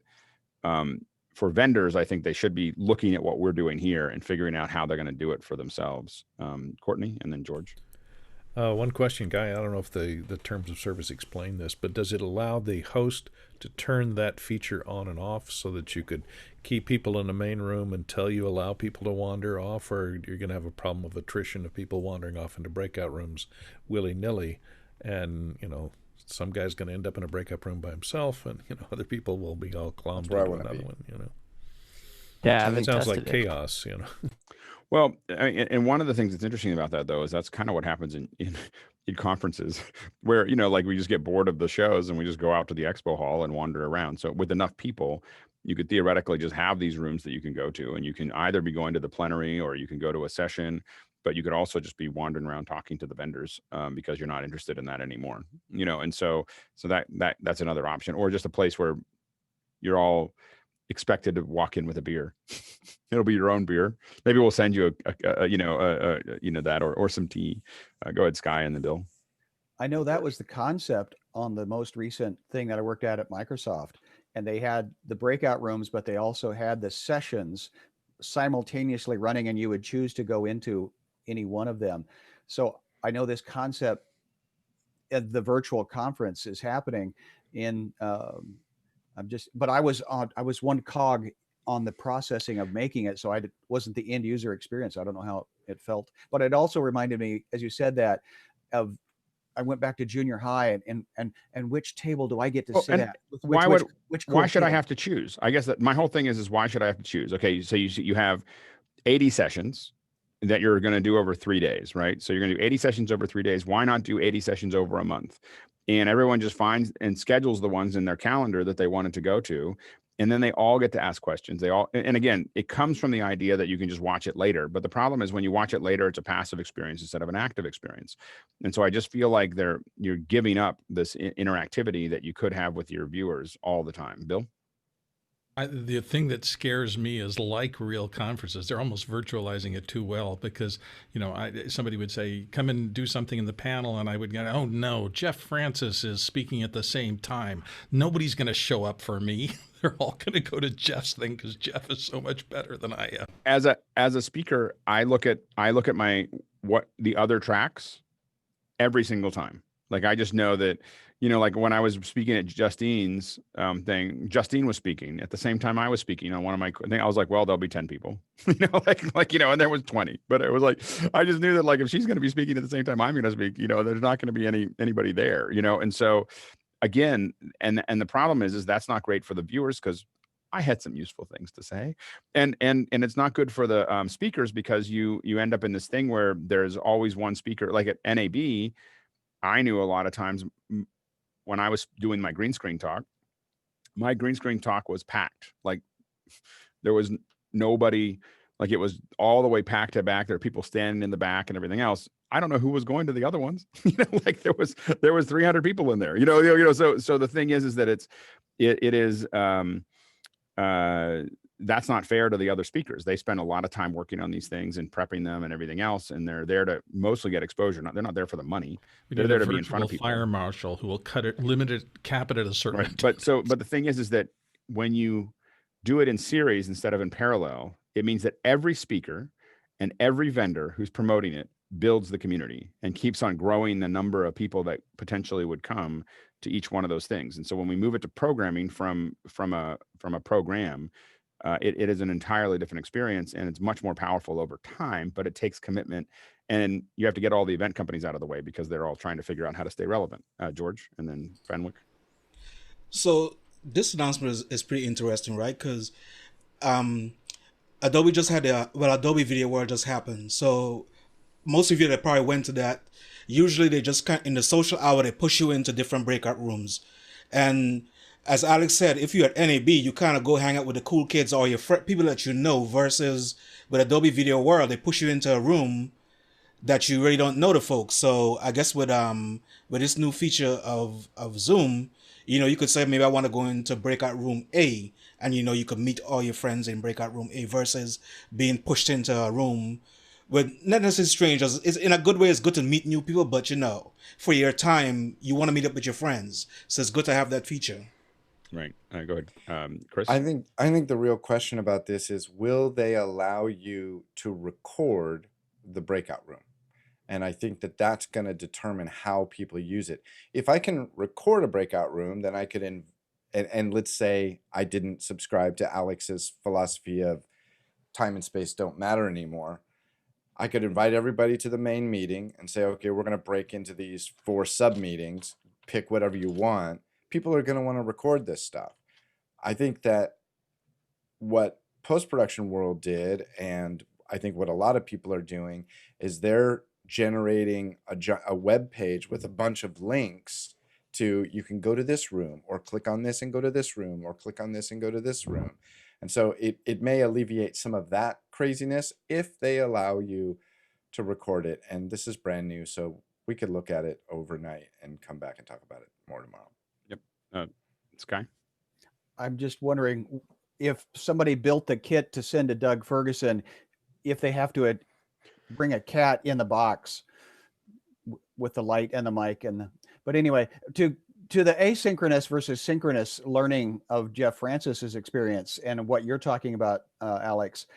for vendors, I think they should be looking at what we're doing here and figuring out how they're going to do it for themselves. Courtney and then George. One question, Guy. I don't know if the terms of service explain this, but does it allow the host to turn that feature on and off so that you could keep people in the main room until you allow people to wander off, or you're going to have a problem of attrition of people wandering off into breakout rooms willy-nilly, and some guy's going to end up in a breakout room by himself, and other people will be all clommed into another one. Yeah, it sounds like chaos. Well, and one of the things that's interesting about that, though, is that's kind of what happens in conferences where, like we just get bored of the shows and we just go out to the expo hall and wander around. So with enough people, you could theoretically just have these rooms that you can go to, and you can either be going to the plenary or you can go to a session, but you could also just be wandering around talking to the vendors because you're not interested in that anymore, and so that's another option, or just a place where you're all expected to walk in with a beer. It'll be your own beer. Maybe we'll send you that or some tea. Go ahead, Sky, and then Bill. I know that was the concept on the most recent thing that I worked at Microsoft, and they had the breakout rooms, but they also had the sessions simultaneously running, and you would choose to go into any one of them. So I know this concept at the virtual conference is happening in. But I was one cog on the processing of making it, so I wasn't the end user experience. I don't know how it felt, but it also reminded me, as you said that, of I went back to junior high and which table do I get to sit at? Why should I have to choose? I guess that my whole thing is why should I have to choose? Okay, so you have 80 sessions that you're going to do over 3 days, right? So you're going to do 80 sessions over 3 days. Why not do 80 sessions over a month? And everyone just finds and schedules the ones in their calendar that they wanted to go to. And then they all get to ask questions. And again, it comes from the idea that you can just watch it later. But the problem is when you watch it later, it's a passive experience instead of an active experience. And so I just feel like you're giving up this interactivity that you could have with your viewers all the time. Bill? The thing that scares me is like real conferences. They're almost virtualizing it too well because, somebody would say, come and do something in the panel. And I would go, oh no, Jeff Francis is speaking at the same time. Nobody's going to show up for me. They're all going to go to Jeff's thing because Jeff is so much better than I am. As a speaker, I look at the other tracks every single time. Like, I just know that, like when I was speaking at Justine's thing, Justine was speaking at the same time I was speaking on one of my things. I was like, well, there'll be 10 people, and there was 20, but it was like, I just knew that, like, if she's going to be speaking at the same time I'm going to speak, there's not going to be anybody there, and so again, and the problem is that's not great for the viewers because I had some useful things to say, and it's not good for the speakers because you end up in this thing where there's always one speaker. Like at NAB, I knew a lot of times when I was doing my green screen talk was packed. Like, there was nobody, like, it was all the way packed to back. There were people standing in the back and everything else. I don't know who was going to the other ones. Like there was 300 people in there. So the thing is that it is that's not fair to the other speakers. They spend a lot of time working on these things and prepping them and everything else, and they're there to mostly get exposure. They're not there for the money. They're there to be in front of people. Fire marshal who will cap it at a certain. Right. But the thing is that when you do it in series instead of in parallel, it means that every speaker and every vendor who's promoting it builds the community and keeps on growing the number of people that potentially would come to each one of those things. And so when we move it to programming from a program, it is an entirely different experience, and it's much more powerful over time, but it takes commitment, and you have to get all the event companies out of the way because they're all trying to figure out how to stay relevant. George, and then Fenwick. So this announcement is pretty interesting, right? Because Adobe just had Adobe Video World just happened. So most of you that probably went to that, usually they just in the social hour, they push you into different breakout rooms. And as Alex said, if you're at NAB, you kind of go hang out with the cool kids or your people that you know, versus with Adobe Video World, they push you into a room that you really don't know the folks. So I guess with this new feature of Zoom, you could say, maybe I want to go into breakout room A, and you could meet all your friends in breakout room A, versus being pushed into a room with not necessarily strangers. It's, in a good way, it's good to meet new people, but for your time, you want to meet up with your friends. So it's good to have that feature. Right. Go ahead, Chris. I think the real question about this is, will they allow you to record the breakout room? And I think that that's going to determine how people use it. If I can record a breakout room, then I could, and let's say I didn't subscribe to Alex's philosophy of time and space don't matter anymore. I could invite everybody to the main meeting and say, okay, we're going to break into these 4 sub meetings, pick whatever you want. People are going to want to record this stuff. I think that what post-production world did, and I think what a lot of people are doing, is they're generating a web page with a bunch of links to, you can go to this room, or click on this and go to this room, or click on this and go to this room. And so it may alleviate some of that craziness if they allow you to record it. And this is brand new, so we could look at it overnight and come back and talk about it more tomorrow. Sky? I'm just wondering if somebody built the kit to send to Doug Ferguson, if they have to bring a cat in the box with the light and the mic but anyway, to the asynchronous versus synchronous learning of Jeff Francis's experience and what you're talking about, Alex,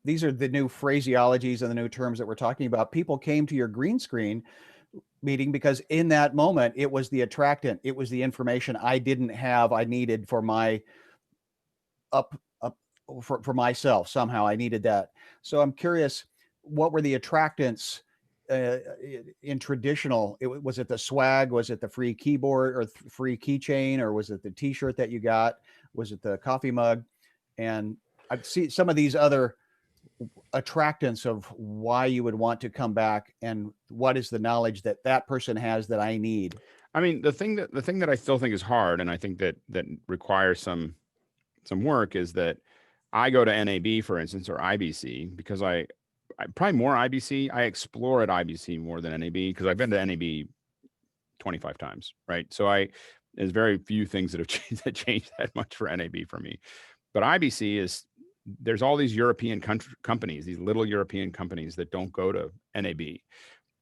these are the new phraseologies and the new terms that we're talking about. People came to your green screen meeting because in that moment it was the attractant, it was the information I needed for my for myself. Somehow I needed that. So I'm curious, what were the attractants in traditional? Was it the swag? Was it the free keyboard or free keychain? Or was it the t-shirt that you got? Was it the coffee mug? And I've seen some of these other attractants of why you would want to come back, and what is the knowledge that person has that I need. I mean, the thing that I still think is hard, and I think that requires some work, is that I go to NAB, for instance, or IBC, because I probably more IBC. I explore at IBC more than NAB because I've been to NAB 25 times, right? So there's very few things that have changed that much for NAB for me. But IBC is, there's all these European companies, these little European companies that don't go to NAB.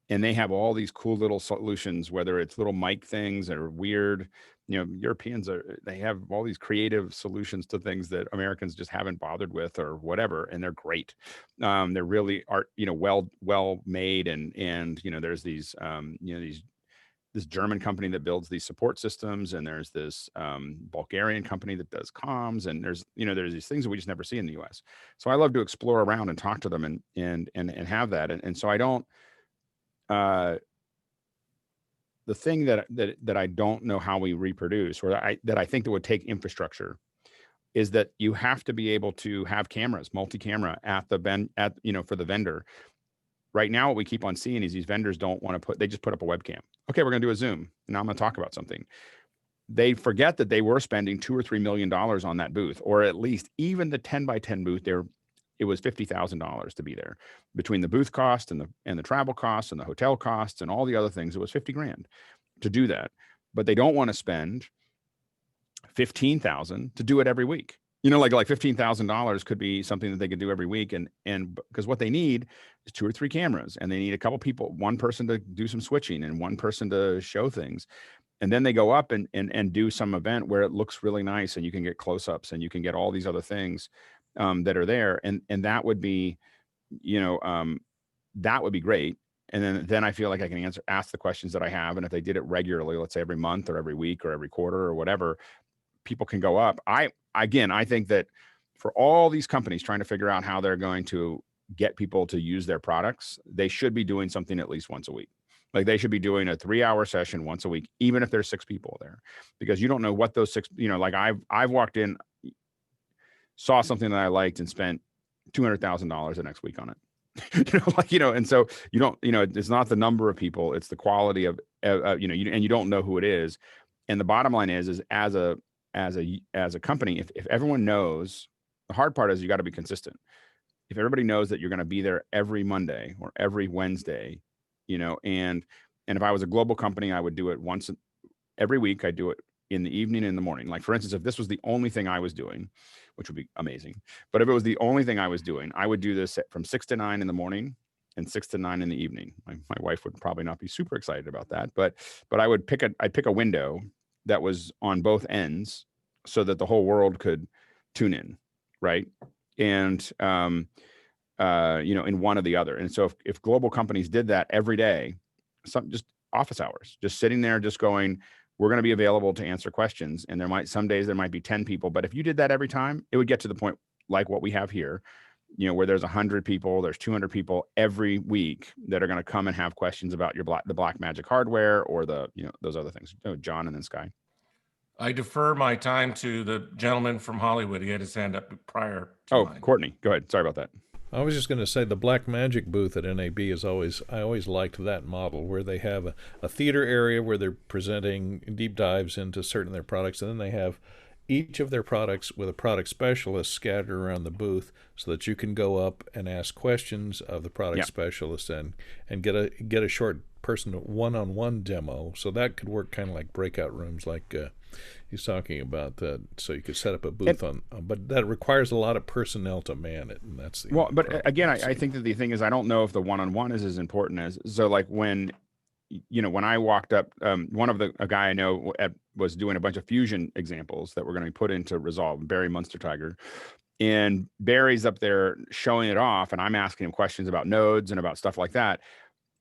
And they have all these cool little solutions, whether it's little mic things that are weird. Europeans they have all these creative solutions to things that Americans just haven't bothered with or whatever. And they're great. They're really well made. And there's these, this German company that builds these support systems, and there's this Bulgarian company that does comms, and there's these things that we just never see in the US. So I love to explore around and talk to them and have that. And so I don't, the thing that I don't know how we reproduce, or that I think that would take infrastructure, is that you have to be able to have cameras, multi-camera for the vendor. Right now, what we keep on seeing is these vendors don't want to they just put up a webcam. Okay, we're going to do a Zoom. Now I'm going to talk about something. They forget that they were spending $2 or $3 million on that booth, or at least even the 10 by 10 booth there. It was $50,000 to be there, between the booth cost and the travel costs and the hotel costs and all the other things. It was 50 grand to do that, but they don't want to spend 15,000 to do it every week. Like $15,000 could be something that they could do every week. And because what they need is 2 or 3 cameras, and they need a couple people, one person to do some switching and one person to show things. And then they go up and do some event where it looks really nice, and you can get close-ups and you can get all these other things that are there. And that would be, that would be great. And then I feel like I can ask the questions that I have. And if they did it regularly, let's say every month or every week or every quarter or whatever, people can go up. I think that for all these companies trying to figure out how they're going to get people to use their products, they should be doing something at least once a week. Like they should be doing a 3-hour session once a week, even if there's 6 people there, because you don't know what those 6, like I've walked in, saw something that I liked and spent $200,000 the next week on it. And so you don't, it's not the number of people, it's the quality of, and you don't know who it is. And the bottom line is as a company, if everyone knows, the hard part is you got to be consistent. If everybody knows that you're going to be there every Monday or every Wednesday, and if I was a global company, I would do it once every week. I do it in the evening and in the morning. Like for instance, if this was the only thing I was doing, which would be amazing, but if it was the only thing I was doing, I would do this from 6 to 9 in the morning and 6 to 9 in the evening. My wife would probably not be super excited about that, but I'd pick a window that was on both ends so that the whole world could tune in. Right. And, in one or the other. And so if global companies did that every day, just office hours, just sitting there, just going, we're going to be available to answer questions. And some days there might be 10 people, but if you did that every time, it would get to the point like what we have here, where there's 100 people, there's 200 people every week that are going to come and have questions about the Black Magic hardware or those other things. John and then Sky. I defer my time to the gentleman from Hollywood. He had his hand up prior to mine. Courtney, go ahead. Sorry about that. I was just going to say the Black Magic booth at NAB I always liked that model, where they have a theater area where they're presenting deep dives into certain of their products, and then they have each of their products with a product specialist scattered around the booth so that you can go up and ask questions of the product specialist and get a short person one-on-one demo. So that could work kind of like breakout rooms like he's talking about that. So you could set up a booth but that requires a lot of personnel to man it. And that's the but again, I think that the thing is, I don't know if the one-on-one is as important as, so like when I walked up, a guy I know was doing a bunch of fusion examples that were going to be put into Resolve, Barry Munstertiger. And Barry's up there showing it off, and I'm asking him questions about nodes and about stuff like that.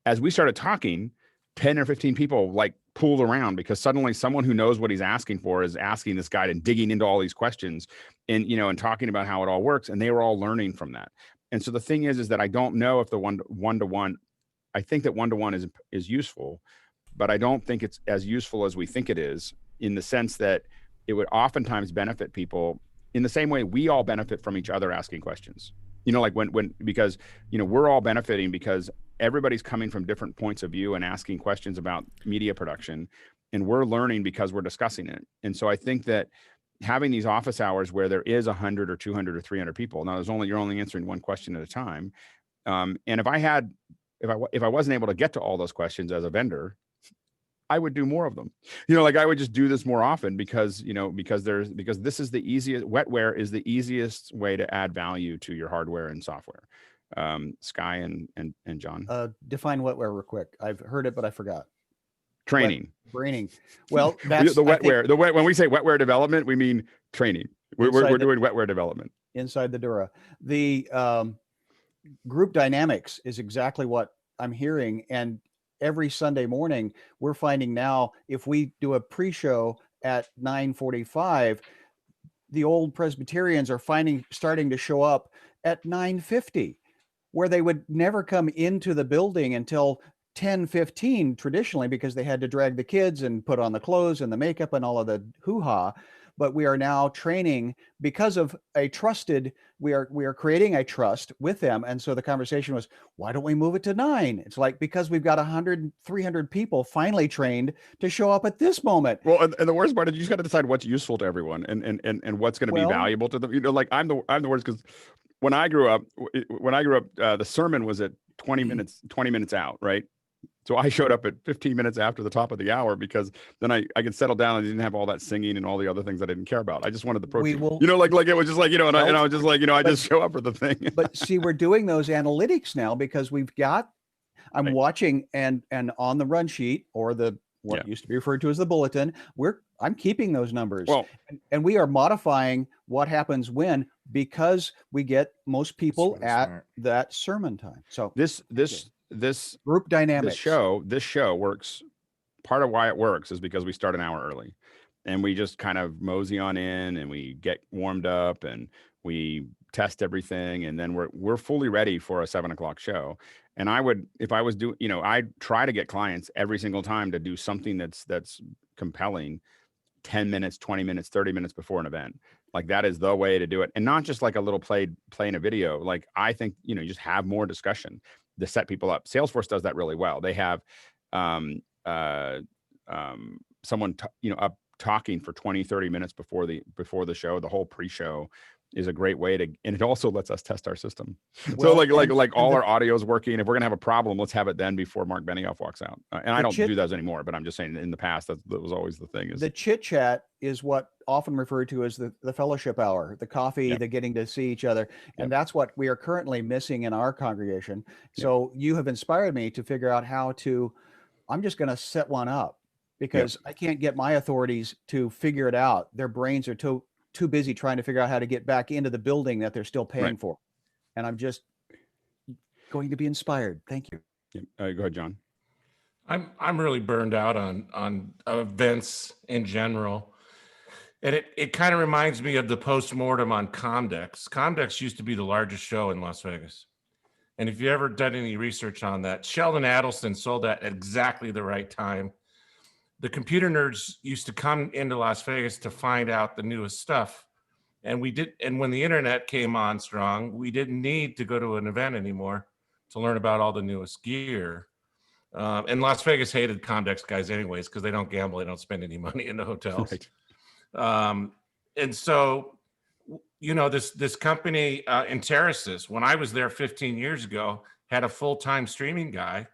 As we started talking, 10 or 15 people like pooled around, because suddenly someone who knows what he's asking for is asking this guy and digging into all these questions and, and talking about how it all works. And they were all learning from that. And so the thing is that I don't know if the one-to-one, I think that one-to-one is useful, but I don't think it's as useful as we think it is, in the sense that it would oftentimes benefit people in the same way we all benefit from each other asking questions. Like because we're all benefiting because everybody's coming from different points of view and asking questions about media production, and we're learning because we're discussing it. And so I think that having these office hours where there is 100 or 200 or 300 people, now you're only answering one question at a time. And if I wasn't able to get to all those questions as a vendor, I would do more of them. You know, like I would just do this more often because, you know, because this is the easiest, wetware is the easiest way to add value to your hardware and software. Sky and John. Define wetware real quick. I've heard it, but I forgot. Training. Braining. Well, that's the wetware. When we say wetware development, we mean training. We're doing wetware development inside the Dura. The group dynamics is exactly what I'm hearing, and every Sunday morning we're finding now if we do a pre-show at 9:45, the old Presbyterians are starting to show up at 9:50, where they would never come into the building until 10:15 traditionally, because they had to drag the kids and put on the clothes and the makeup and all of the hoo-ha. But we are now training because of a trusted, we are creating a trust with them. And so the conversation was, why don't we move it to 9? It's like, because we've got 100, 300 people finally trained to show up at this moment. Well, and the worst part is you just got to decide what's useful to everyone and what's going to be valuable to them. You know, like I'm the worst, because when I grew up, the sermon was at 20 minutes out, right? So I showed up at 15 minutes after the top of the hour, because then I could settle down and didn't have all that singing and all the other things that I didn't care about. I just wanted the protein. You know, like it was just like, you know, and I was just like, you know, I just show up for the thing. But see, we're doing those analytics now because we've got, I'm watching and on the run sheet, or what used to be referred to as the bulletin, I'm keeping those numbers. Well, and we are modifying what happens when, because we get most people at that sermon time. So this group dynamics, this show works. Part of why it works is because we start an hour early, and we just kind of mosey on in and we get warmed up and we test everything, and then we're fully ready for a 7 o'clock show. And I would, if I was doing, you know, I'd try to get clients every single time to do something that's compelling 10 minutes, 20 minutes, 30 minutes before an event. Like that is the way to do it. And not just like a little playing a video. Like I think, you know, you just have more discussion to set people up. Salesforce does that really well. They have someone up talking for 20, 30 minutes before the show. The whole pre-show is a great way to, and it also lets us test our system. So like all our audio is working. If we're gonna have a problem, let's have it then before Mark Benioff walks out. And I don't do those anymore, but I'm just saying in the past, that was always the thing. The chit chat is what often referred to as the fellowship hour, the coffee, the getting to see each other. And that's what we are currently missing in our congregation. So you have inspired me to figure out how to, I'm just going to set one up, because I can't get my authorities to figure it out. Their brains are too busy trying to figure out how to get back into the building that they're still paying for. And I'm just going to be inspired. Thank you. Go ahead, John. I'm really burned out on events in general. And it kind of reminds me of the postmortem on Comdex. Comdex used to be the largest show in Las Vegas. And if you ever done any research on that, Sheldon Adelson sold that at exactly the right time. The computer nerds used to come into Las Vegas to find out the newest stuff. And when the internet came on strong, we didn't need to go to an event anymore to learn about all the newest gear. And Las Vegas hated Comdex guys anyways, because they don't gamble, they don't spend any money in the hotels. Right. And so, you know, this company, Interesys, when I was there 15 years ago, had a full-time streaming guy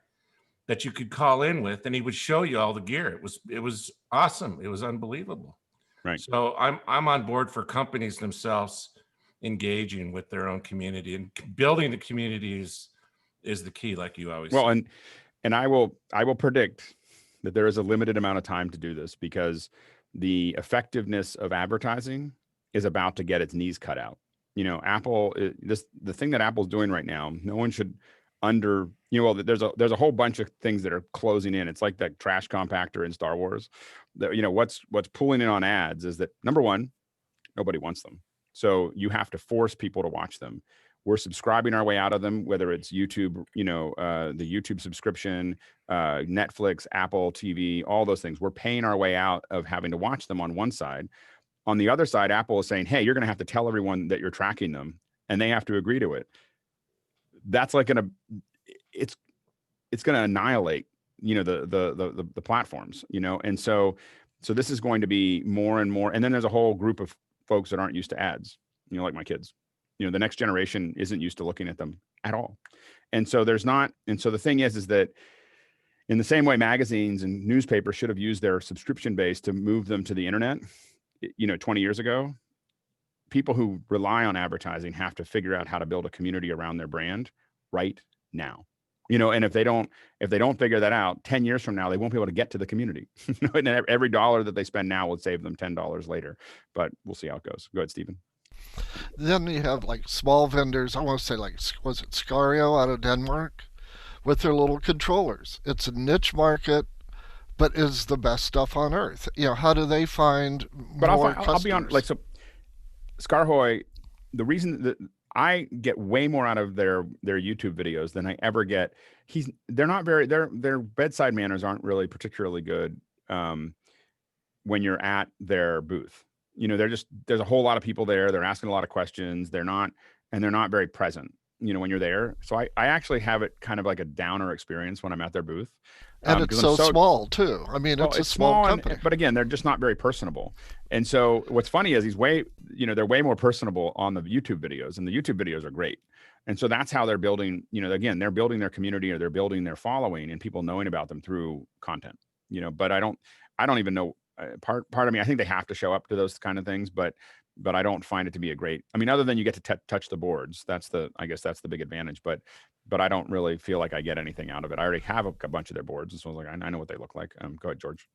that you could call in with, and he would show you all the gear. It was awesome. It was unbelievable. Right. So I'm on board for companies themselves engaging with their own community, and building the community is the key, like you always say. And I will predict that there is a limited amount of time to do this, because the effectiveness of advertising is about to get its knees cut out. You know, Apple, the thing that Apple's doing right now, no one should there's a whole bunch of things that are closing in. It's like that trash compactor in Star Wars. You know, what's pulling in on ads is that, number one, nobody wants them. So you have to force people to watch them. We're subscribing our way out of them, whether it's YouTube, the YouTube subscription, Netflix, Apple TV, all those things. We're paying our way out of having to watch them on one side. On the other side, Apple is saying, hey, you're going to have to tell everyone that you're tracking them, and they have to agree to it. That's like it's going to annihilate, the platforms, and so this is going to be more and more. And then there's a whole group of folks that aren't used to ads, like my kids. The next generation isn't used to looking at them at all. And so there's not. And so the thing is that In the same way, magazines and newspapers should have used their subscription base to move them to the internet, 20 years ago. People who rely on advertising have to figure out how to build a community around their brand right now. And if they don't figure that out, 10 years from now, they won't be able to get to the community. And every dollar that they spend now will save them $10 later. But we'll see how it goes. Go ahead, Stephen. Then you have like small vendors. I want to say was it Scario out of Denmark with their little controllers. It's a niche market, but is the best stuff on earth. How do they find more customers? I'll be honest, so Scarhoy, the reason that I get way more out of their YouTube videos than I ever get. Their bedside manners aren't really particularly good when you're at their booth. There's a whole lot of people there. They're asking a lot of questions. They're not very present, when you're there. So I actually have it kind of like a downer experience when I'm at their booth. And it's so small too. I mean, it's a small company. But again, they're just not very personable. And so what's funny is they're way more personable on the YouTube videos, and the YouTube videos are great. And so that's how they're building, again, they're building their community, or they're building their following and people knowing about them through content, but I don't even know, part of me, I think they have to show up to those kind of things, but I don't find it to be a great, other than you get to touch the boards. I guess that's the big advantage, but I don't really feel like I get anything out of it. I already have a bunch of their boards. And so I was like, I know what they look like. Go ahead, George.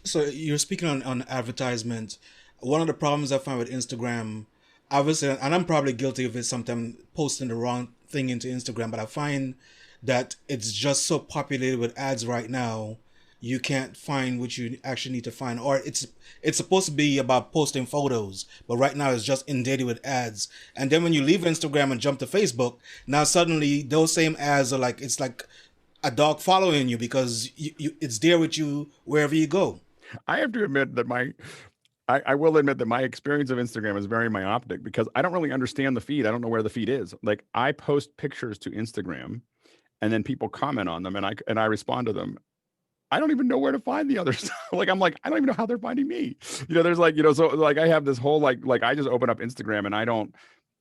So you're speaking on advertisement. One of the problems I find with Instagram, obviously, and I'm probably guilty of it sometimes, posting the wrong thing into Instagram, but I find that it's just so populated with ads right now, you can't find what you actually need to find. Or it's supposed to be about posting photos, but right now it's just inundated with ads. And then when you leave Instagram and jump to Facebook, now suddenly those same ads are it's like a dog following you, because it's there with you wherever you go. I have to admit that I will admit that my experience of Instagram is very myopic, because I don't really understand the feed. I don't know where the feed is. Like, I post pictures to Instagram, and then people comment on them, and I respond to them. I don't even know where to find the other stuff. I don't even know how they're finding me. There's so I have this whole I just open up Instagram, and I don't.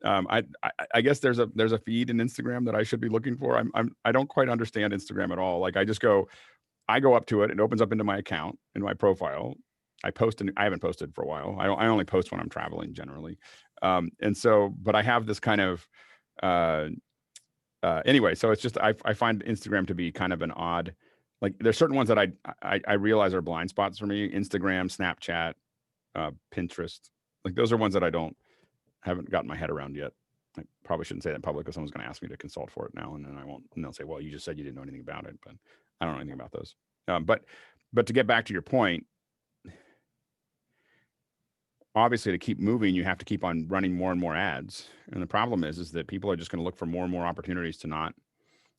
I guess there's a feed in Instagram that I should be looking for. I don't quite understand Instagram at all. I go up to it, it opens up into my account, in my profile. I post, and I haven't posted for a while. I only post when I'm traveling generally. But I have this kind of, anyway, so it's just, I find Instagram to be kind of an odd, there's certain ones that I realize are blind spots for me. Instagram, Snapchat, Pinterest. Those are ones that I haven't gotten my head around yet. I probably shouldn't say that in public, because someone's going to ask me to consult for it now, and then I won't, and they'll say, well, you just said you didn't know anything about it, but I don't know anything about those. But to get back to your point, obviously, to keep moving, you have to keep on running more and more ads. And the problem is that people are just going to look for more and more opportunities to not.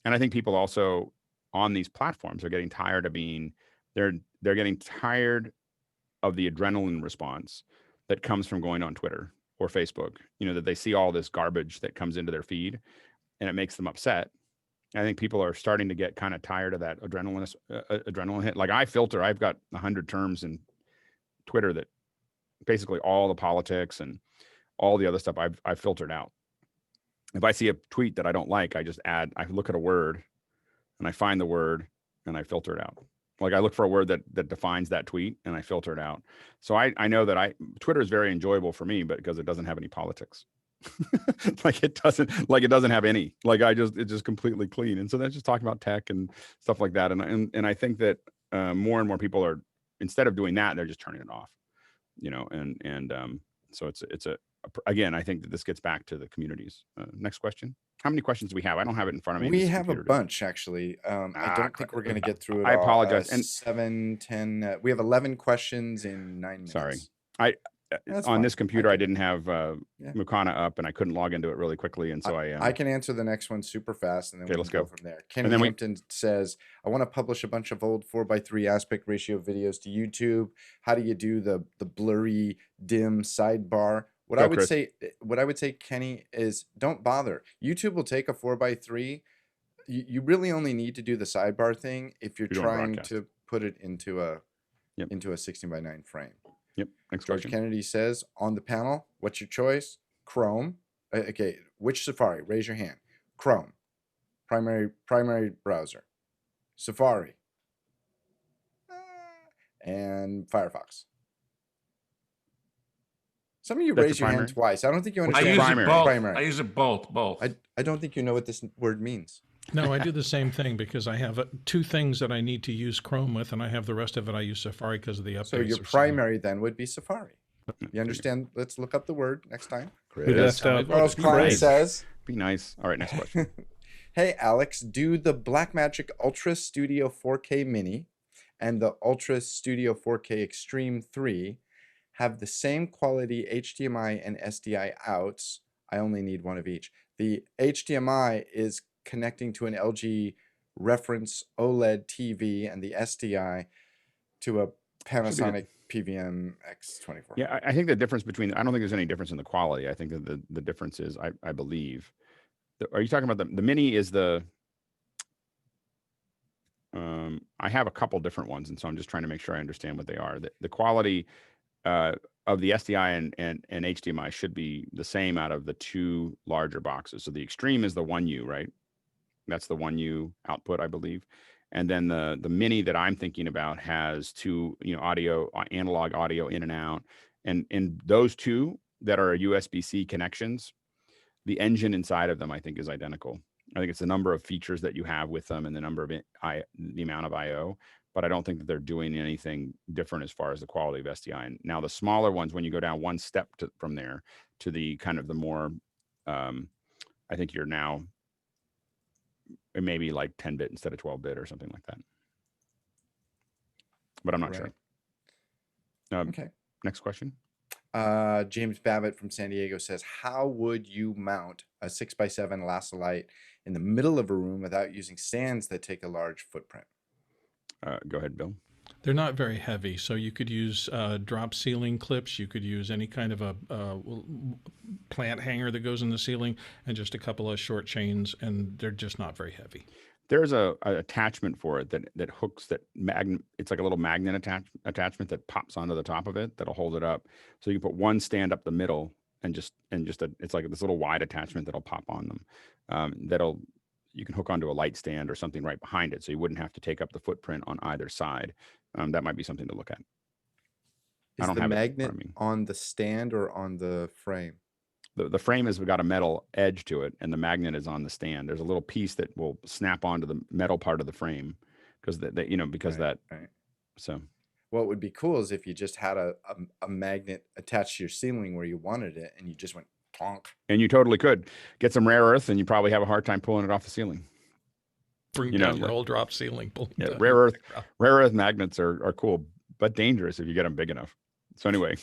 And I think people also on these platforms are getting tired of they're getting tired of the adrenaline response that comes from going on Twitter or Facebook, that they see all this garbage that comes into their feed, and it makes them upset. I think people are starting to get kind of tired of that adrenaline hit. I filter, I've got 100 terms in Twitter that basically all the politics and all the other stuff I've filtered out. If I see a tweet that I don't like, I look at a word, and I find the word, and I filter it out. I look for a word that defines that tweet, and I filter it out. So I know that Twitter is very enjoyable for me, but because it doesn't have any politics. It doesn't have any, it's just completely clean. And so that's just talking about tech and stuff like that. And I think that more and more people are, instead of doing that, they're just turning it off, so it's again, I think that this gets back to the communities. Next question. How many questions do we have? I don't have it in front of me. We have a bunch, actually. I don't think we're going to get through it I all. apologize. And 7, 10, we have 11 questions in 9 minutes. Sorry. That's on fine. this computer, I didn't have Mukana up, and I couldn't log into it really quickly. And so I can answer the next one super fast, and then let's go go from there. Kenny Hampton says, I want to publish a bunch of old 4:3 aspect ratio videos to YouTube. How do you do the blurry, dim sidebar? What I would say, Kenny, is don't bother. YouTube will take a 4:3. You really only need to do the sidebar thing if you're trying to put it into a 16:9 frame. Yep. Next George question. Kennedy says, on the panel, what's your choice? Chrome. Okay. Which Safari? Raise your hand. Chrome. Primary browser. Safari, and Firefox. Some of you That's raised your your hand primary? twice. I don't think you I understand. use it primary? both. Primary. I use it both. I don't think you know what this word means. No, I do the same thing because I have two things that I need to use Chrome with, and I have the rest of it I use Safari because of the updates. So your or something. primary then would be Safari. You understand? Let's look up the word next time. We left out Charles Klein Brave. says, Be nice. All right, next question. hey, Alex, do the Blackmagic Ultra Studio 4K Mini and the Ultra Studio 4K Extreme 3 have the same quality HDMI and SDI outs? I only need one of each. The HDMI is connecting to an LG reference OLED TV, and the SDI to a Panasonic PVM X24. Yeah, I think the difference between, I don't think there's any difference in the quality. I think that the difference is, I believe. Are you talking about the mini is the, I have a couple different ones, and so I'm just trying to make sure I understand what they are. The quality of the SDI and HDMI should be the same out of the two larger boxes. So the Extreme is the 1U, right? That's the 1U output, I believe. And then the mini that I'm thinking about has two, analog audio in and out. And those two that are USB-C connections, the engine inside of them, I think, is identical. I think it's the number of features that you have with them and the number of the amount of I/O. But I don't think that they're doing anything different as far as the quality of SDI. And now the smaller ones, when you go down one step from there to the kind of the more, I think you're now maybe like 10-bit instead of 12-bit or something like that. But I'm not sure. Okay. Next question. James Babbitt from San Diego says, how would you mount a 6x7 Elastilite in the middle of a room without using stands that take a large footprint? Go ahead, Bill. They're not very heavy, so you could use drop ceiling clips. You could use any kind of a plant hanger that goes in the ceiling, and just a couple of short chains, and they're just not very heavy. There's a attachment for it that hooks that magnet. It's like a little magnet attachment that pops onto the top of it that'll hold it up. So you can put one stand up the middle and it's like this little wide attachment that'll pop on them. You can hook onto a light stand or something right behind it, so you wouldn't have to take up the footprint on either side. That might be something to look at. Is the magnet on the stand or on the frame? The frame has got a metal edge to it, and the magnet is on the stand. There's a little piece that will snap onto the metal part of the frame So what would be cool is if you just had a magnet attached to your ceiling where you wanted it, and you just went plonk. And you totally could get some rare earth, and you probably have a hard time pulling it off the ceiling. Bring down your whole drop ceiling. Yeah, rare earth magnets are cool, but dangerous if you get them big enough. So anyway,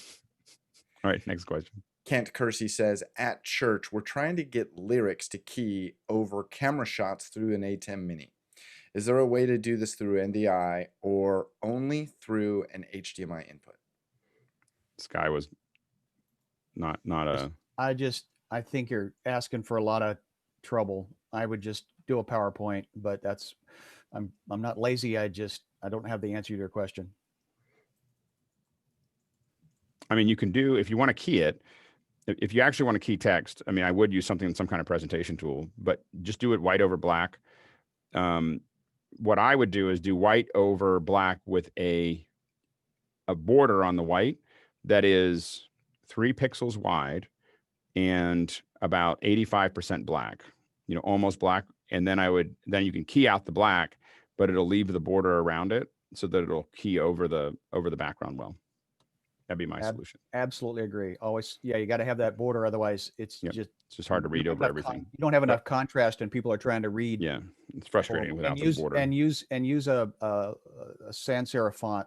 all right, next question. Kent Kersey says, at church, we're trying to get lyrics to key over camera shots through an ATEM Mini. Is there a way to do this through NDI or only through an HDMI input? This guy was not a... I think you're asking for a lot of trouble. I would just do a PowerPoint, but I'm not lazy. I don't have the answer to your question. I mean, you can do, if you want to key it, if you actually want to key text, I mean, I would use some kind of presentation tool, but just do it white over black. What I would do is do white over black with a border on the white that is 3 pixels wide and about 85% black, almost black. And then you can key out the black, but it'll leave the border around it so that it'll key over the background well. That'd be my solution. Absolutely agree. Always, you got to have that border. Otherwise, it's just hard to read over everything. You don't have enough contrast, and people are trying to read. Yeah, it's frustrating without the border. And use a sans serif font,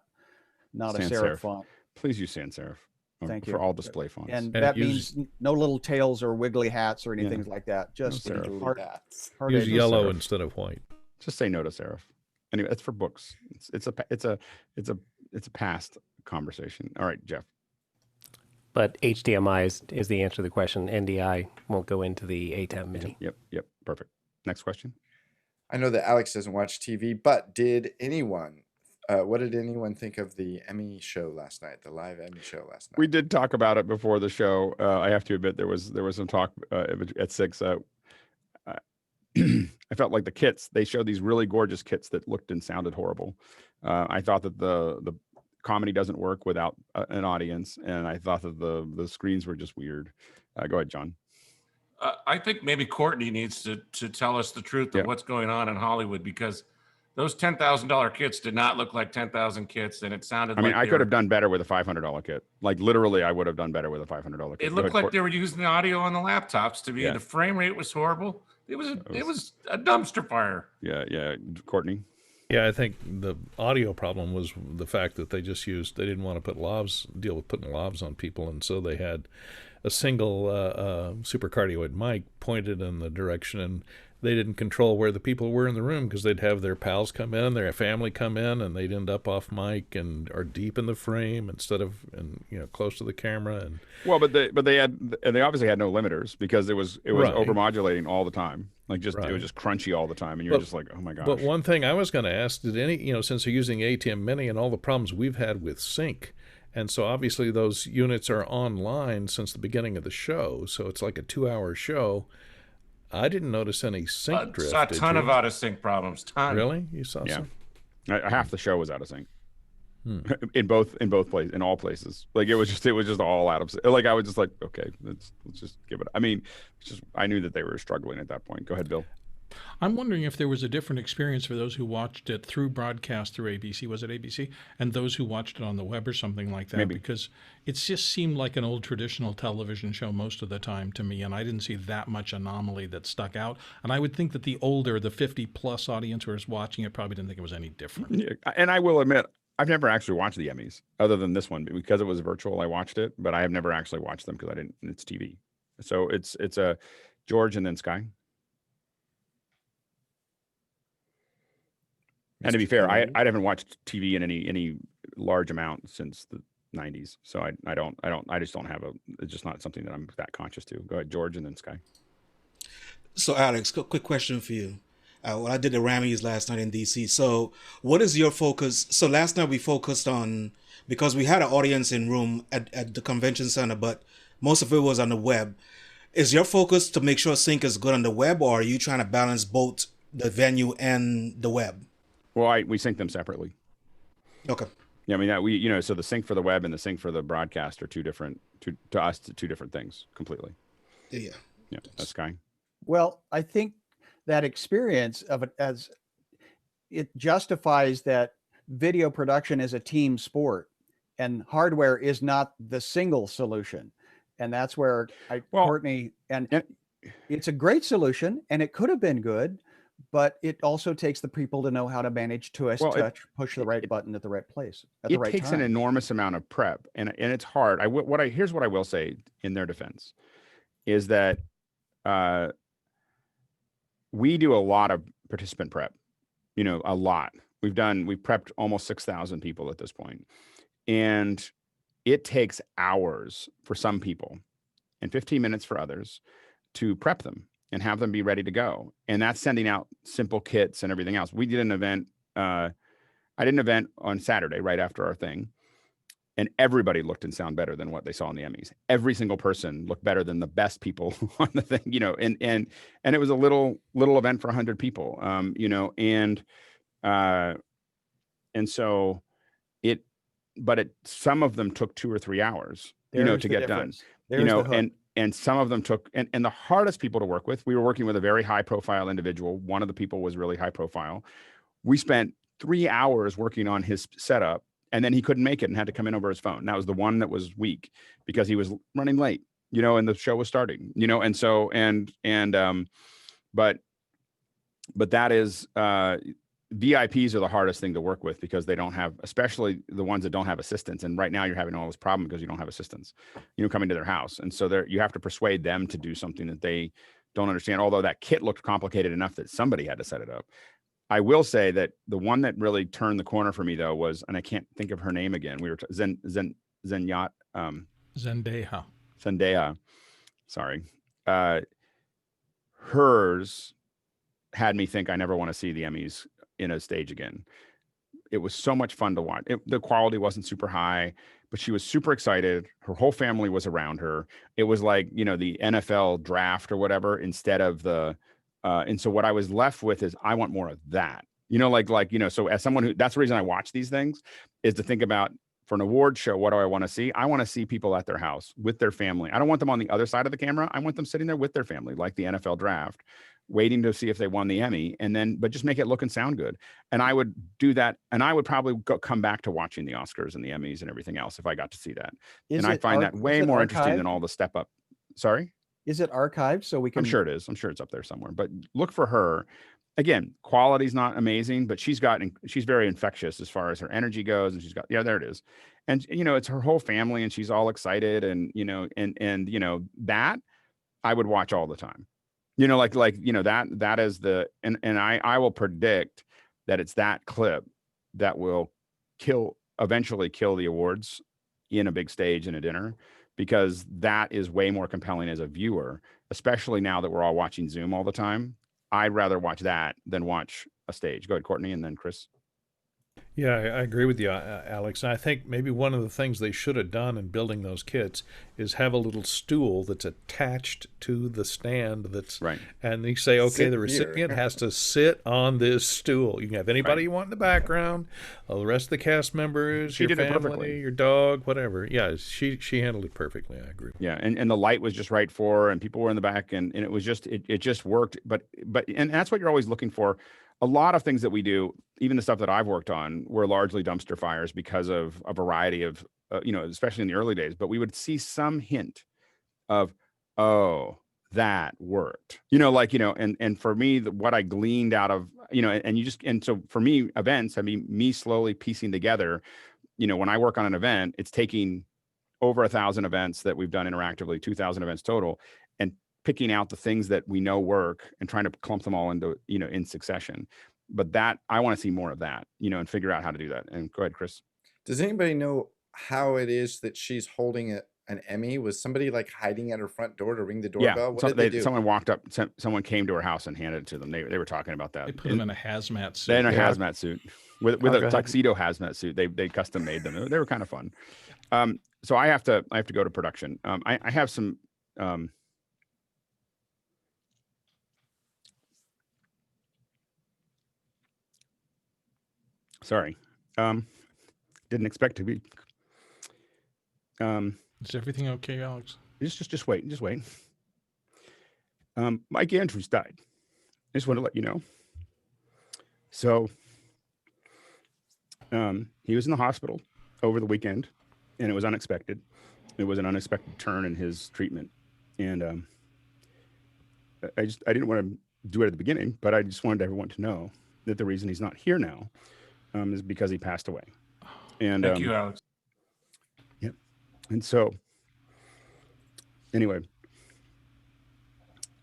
not a serif font. Please use sans serif. Thank you for all display fonts. And that means no little tails or wiggly hats or anything like that. Just hard use yellow instead of white. Just say no to serif. Anyway, it's for books. It's a past conversation. All right, Jeff. But HDMI is the answer to the question. NDI won't go into the ATEM Mini. Yep. Perfect. Next question. I know that Alex doesn't watch TV, but what did anyone think of the Emmy show last night, the live Emmy show last night? We did talk about it before the show. I have to admit there was some talk at 6. I felt like the kits, they showed these really gorgeous kits that looked and sounded horrible. I thought that the comedy doesn't work without an audience, and I thought that the screens were just weird. Go ahead, John. I think maybe Courtney needs to tell us the truth of what's going on in Hollywood, because those $10,000 kits did not look like 10,000 kits, and it sounded I mean, like I could have done better with a $500 kit. Like literally, I would have done better with a $500 kit. it looked like they were using the audio on the laptops to me. Yeah. The frame rate was horrible. It was a dumpster fire. Yeah. Courtney. Yeah, I think the audio problem was the fact that they didn't want to deal with putting lavs on people, and so they had a single supercardioid mic pointed in the direction, and they didn't control where the people were in the room, because they'd have their pals come in, their family come in, and they'd end up off mic and are deep in the frame instead of close to the camera. And well, but they obviously had no limiters, because it was Right. overmodulating all the time. Like it Right. was just crunchy all the time, and you're just like, oh my gosh. But one thing I was going to ask, did any, since they're using ATM Mini and all the problems we've had with sync, and so obviously those units are online since the beginning of the show, so it's like a 2-hour show. I didn't notice any sync drift. Saw a did ton you? of out of sync problems. Ton. Really? You saw Yeah. some? Half the show was out of sync. in both places, in all places. Like it was just all out of sync. Like I was just like, okay, let's just give it. I mean, I knew that they were struggling at that point. Go ahead, Bill. I'm wondering if there was a different experience for those who watched it through broadcast through ABC. Was it ABC? And those who watched it on the web or something like that? Maybe. Because it just seemed like an old traditional television show most of the time to me, and I didn't see that much anomaly that stuck out. And I would think that the 50+ audience who was watching it probably didn't think it was any different. Yeah. And I will admit, I've never actually watched the Emmys other than this one, because it was virtual. I watched it, but I have never actually watched them because it's TV. So it's a George and then Sky. And to be fair, I haven't watched TV in any large amount since the 90s. So I just don't have it's just not something that I'm that conscious to. Go ahead, George, and then Sky. So Alex, quick question for you. Well, I did the Rammies last night in DC. So what is your focus? So last night we focused on, because we had an audience in room at the convention center, but most of it was on the web. Is your focus to make sure sync is good on the web, or are you trying to balance both the venue and the web? Well, we sync them separately. Okay. Yeah, I mean so the sync for the web and the sync for the broadcast are two different things completely. Yeah. Yeah, that's Sky. Well, I think that experience of it it justifies that video production is a team sport, and hardware is not the single solution. And that's where Courtney, and it's a great solution, and it could have been good, but it also takes the people to know how to manage push the right button at the right place at the right time. It takes an enormous amount of prep, and it's hard. Here's what I will say in their defense is that we do a lot of participant prep, a lot. We've prepped almost 6,000 people at this point, and it takes hours for some people and 15 minutes for others to prep them and have them be ready to go. And that's sending out simple kits and everything else. We did an event. I did an event on Saturday right after our thing, and everybody looked and sound better than what they saw in the Emmys. Every single person looked better than the best people on the thing, and it was a little event for 100 people, and so some of them took 2 or 3 hours, to get done, and some of them took, and the hardest people to work with, we were working with a very high profile individual. One of the people was really high profile. We spent 3 hours working on his setup, and then he couldn't make it and had to come in over his phone. That was the one that was weak because he was running late, and the show was starting, and so, but that is, VIPs are the hardest thing to work with because they don't have, especially the ones that don't have assistants. And right now you're having all this problem because you don't have assistants, coming to their house. And so you have to persuade them to do something that they don't understand. Although that kit looked complicated enough that somebody had to set it up. I will say that the one that really turned the corner for me though was, and I can't think of her name again. We were Zendaya. Sorry. Hers had me think I never want to see the Emmys in a stage again. It was so much fun to watch. The quality wasn't super high, but she was super excited. Her whole family was around her. It was like, the NFL draft or whatever, instead of the And so what I was left with is I want more of that. So as someone who, that's the reason I watch these things, is to think about, for an award show, what do I want to see? I want to see people at their house with their family. I don't want them on the other side of the camera. I want them sitting there with their family, like the NFL draft, waiting to see if they won the Emmy, but just make it look and sound good. And I would do that. And I would probably come back to watching the Oscars and the Emmys and everything else if I got to see that. And I find that way more interesting than all the step up. Sorry? Is it archived so we can? I'm sure it is. I'm sure it's up there somewhere, but look for her. Again, quality's not amazing, but she's very infectious as far as her energy goes. And there it is. And, it's her whole family and she's all excited and, that I would watch all the time, that is and I will predict that it's that clip that will eventually kill the awards in a big stage in a dinner, because that is way more compelling as a viewer, especially now that we're all watching Zoom all the time. I'd rather watch that than watch a stage. Go ahead, Courtney, and then Chris. Yeah, I agree with you, Alex. And I think maybe one of the things they should have done in building those kits is have a little stool that's attached to the stand that's right. And you say, okay, the recipient has to sit on this stool. You can have anybody you want in the background, all the rest of the cast members, your family, your dog, whatever. Yeah, she handled it perfectly. I agree. Yeah, and the light was just right for her, and people were in the back, and it was just it just worked. But that's what you're always looking for. A lot of things that we do, even the stuff that I've worked on, were largely dumpster fires because of a variety of, especially in the early days. But we would see some hint of, oh, that worked. And for me, what I gleaned out of, and so for me, events, me slowly piecing together, when I work on an event, it's taking over 1,000 events that we've done interactively, 2,000 events total, and picking out the things that we know work and trying to clump them all into, in succession. But that, I want to see more of that, and figure out how to do that. And go ahead, Chris. Does anybody know how it is that she's holding an Emmy? Was somebody hiding at her front door to ring the doorbell? Yeah, what did they do? Someone walked up, someone came to her house and handed it to them. They were talking about that. They put them in a hazmat suit. They're in a hazmat suit with a tuxedo hazmat suit. They custom made them. They were kind of fun. So I have to go to production. I have some, sorry. Didn't expect to be. Is everything okay, Alex? Just wait. Mike Andrews died. I just want to let you know. So, he was in the hospital over the weekend, and it was unexpected. It was an unexpected turn in his treatment, and I didn't want to do it at the beginning, but I just wanted everyone to know that the reason he's not here now is because he passed away. And Thank you, Alex. Yep. And so, anyway,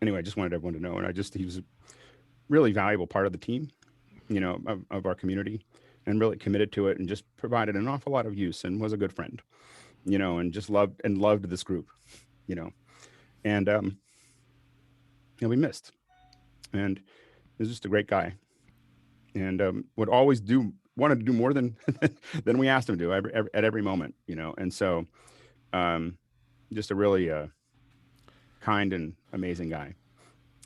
I just wanted everyone to know, and he was a really valuable part of the team, of our community, and really committed to it, and just provided an awful lot of use, and was a good friend, and just loved this group, and we missed, and he was just a great guy, and would always wanted to do more than we asked him to at every moment, and so just a really kind and amazing guy,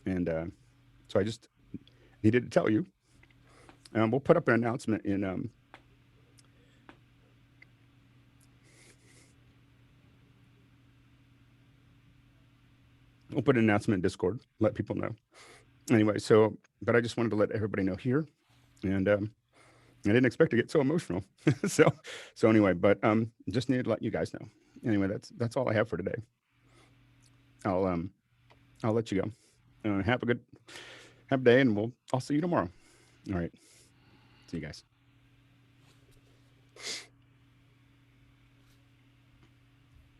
and so I just needed to tell you. We'll put up an announcement in we'll put an announcement in Discord, let people know. Anyway, but I just wanted to let everybody know here, and I didn't expect to get so emotional. so anyway, but just needed to let you guys know. Anyway, that's all I have for today. I'll let you go. Have a good day, and I'll see you tomorrow. All right. See you guys.